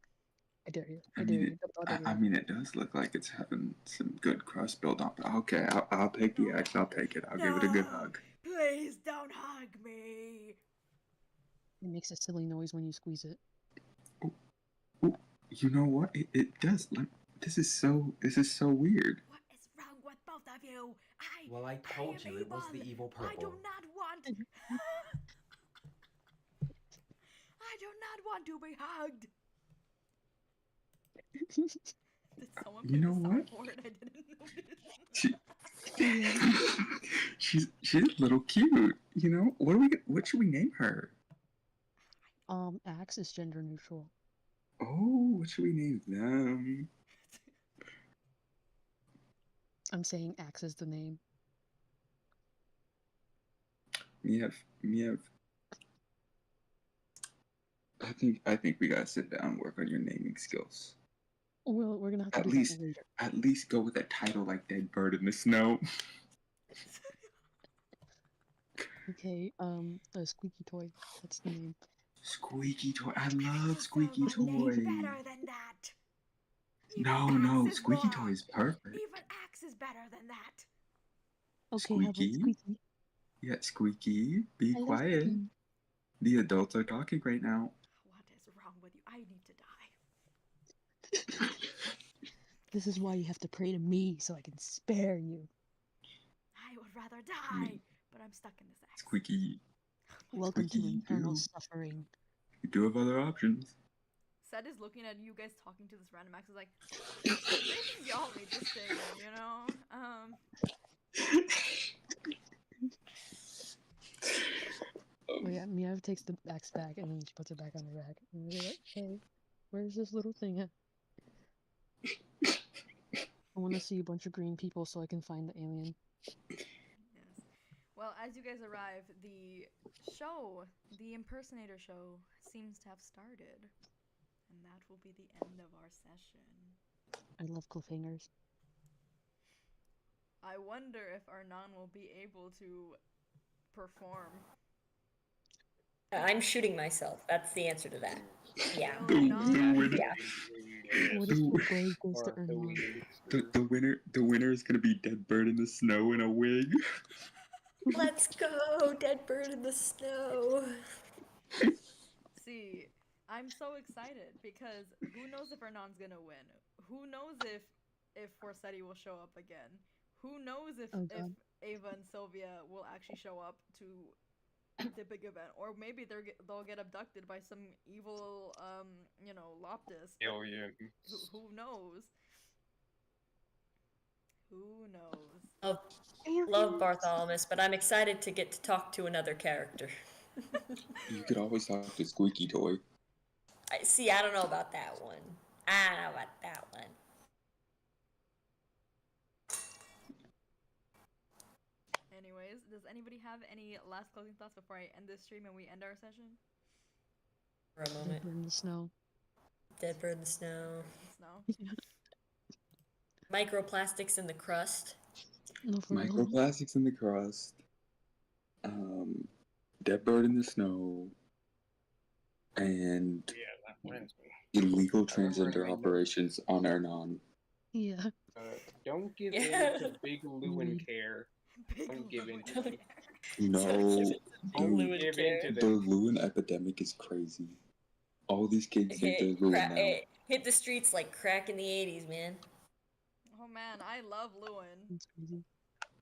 I dare you. I I dare mean, you. Don't bother I me. mean, it does look like it's having some good crust build up. Okay, I'll take the axe. I'll take it. I'll give it a good hug. Please don't hug me. It makes a silly noise when you squeeze it. Ooh, you know what? It does. Like, this is so weird. What is wrong with both of you? Well, I told you it was the evil I do purple. not want. I do not want to be hugged. Did someone You play know the what? soundboard? I didn't notice. She's a little cute. You know what should we name her? Axe is gender neutral. Oh, what should we name them? I'm saying Axe is the name. Miev. I think we gotta sit down and work on your naming skills. Well, we're gonna have to At do least, that later. at least go with a title like Dead Bird in the Snow. Okay, the squeaky toy. That's the name. Squeaky Toy. I love There's Squeaky no name Toy. better than that. No, Axe is Squeaky more. Toy is perfect. Even Axe is better than that. Okay, how about Squeaky? squeaky? Yeah, Squeaky, be Hello, quiet. squeaky. The adults are talking right now. What is wrong with you? I need to die. This is why you have to pray to me so I can spare you. I would rather die, but I'm stuck in this axe. Squeaky, Welcome to Squeaky, eternal you suffering. you do have other options. Seth is looking at you guys talking to this random axe. Is like, maybe y'all need to stay in, you know? Oh yeah, Myev takes the axe back and then she puts it back on the rack. And we're like, hey, where's this little thing at? I want to see a bunch of green people so I can find the alien. Yes. Well, as you guys arrive, the show, the impersonator show, seems to have started. And that will be the end of our session. I love cliffhangers. I wonder if Arnon will be able to perform. I'm shooting myself. That's the answer to that. Yeah. No, The Arnon. winner, Yeah. What The if w- the blade goes to Ernon? the winner is gonna be Dead Bird in the Snow in a wig. Let's go, dead bird in the snow. See, I'm so excited because who knows if Arnon's gonna win? Who knows if Forseti will show up again? Who knows if Oh, God. Ava and Sylvia will actually show up to the big event, or maybe they'll get abducted by some evil Loptis. Alien. Who knows? Who knows? Love Bartholomew, but I'm excited to get to talk to another character. You could always talk to Squeaky Toy. I don't know about that one. I don't know about that one. Anyways, does anybody have any last closing thoughts before I end this stream and we end our session? For a Dead moment. bird in the snow. Dead bird in the snow. Snow. Microplastics in the crust. No, for real. Microplastics in the crust. Dead Bird in the Snow. And Yeah, that reminds me. illegal I remember transgender having- operations on Ernon. Yeah. Don't give Yeah. in to Big Lewin Weed. care. Big Don't give in to Lewin. them. No, Don't dude, give in to the them. Lewin epidemic is crazy. All these kids think they're Lewin now. Hit the streets like crack in the 80s, man. Oh man, I love Lewin. That's crazy.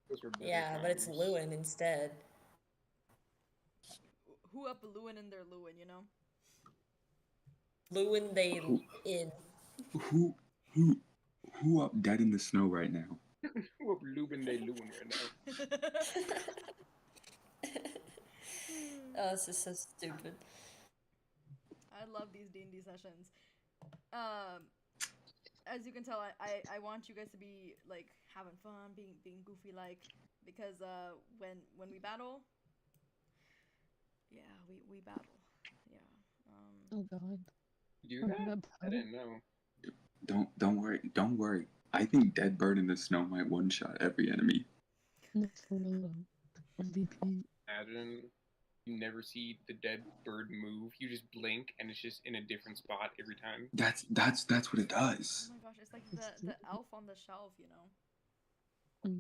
Those were better Yeah, but it's times. Lewin instead. Who up Lewin in their Lewin, you know? Lewin they Who- in. Who up dead in the snow right now? Whoop, Lubin they Lewin right now. Oh, this is so stupid. I love these D&D sessions. As you can tell, I want you guys to be like having fun, being goofy like, because when we battle, yeah, we battle, yeah. Oh god. Do Oh, that? that I battle. didn't know. Don't worry. I think Dead Bird in the Snow might one shot every enemy. No, for real. MVP. Imagine you never see the dead bird move. You just blink and it's just in a different spot every time. That's what it Oh does. my gosh, it's like the elf on the shelf, you know.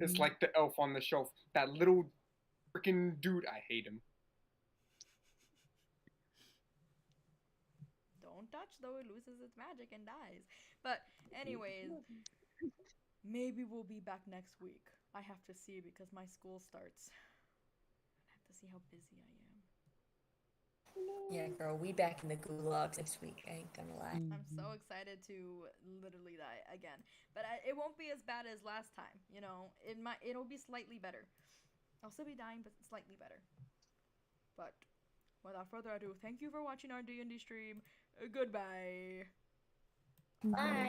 It's Mhm. like the elf on the shelf. That little freaking dude. I hate him. Don't touch though, it loses its magic and dies. But anyways, maybe we'll be back next week. I have to see because my school starts. I have to see how busy I am. Yeah, girl, we back in the gulags next week. I ain't gonna lie. I'm so excited to literally die again. But it won't be as bad as last time, you know. It'll be slightly better. I'll still be dying, but slightly better. But without further ado, thank you for watching our D&D stream. Goodbye. Mhm. Bye.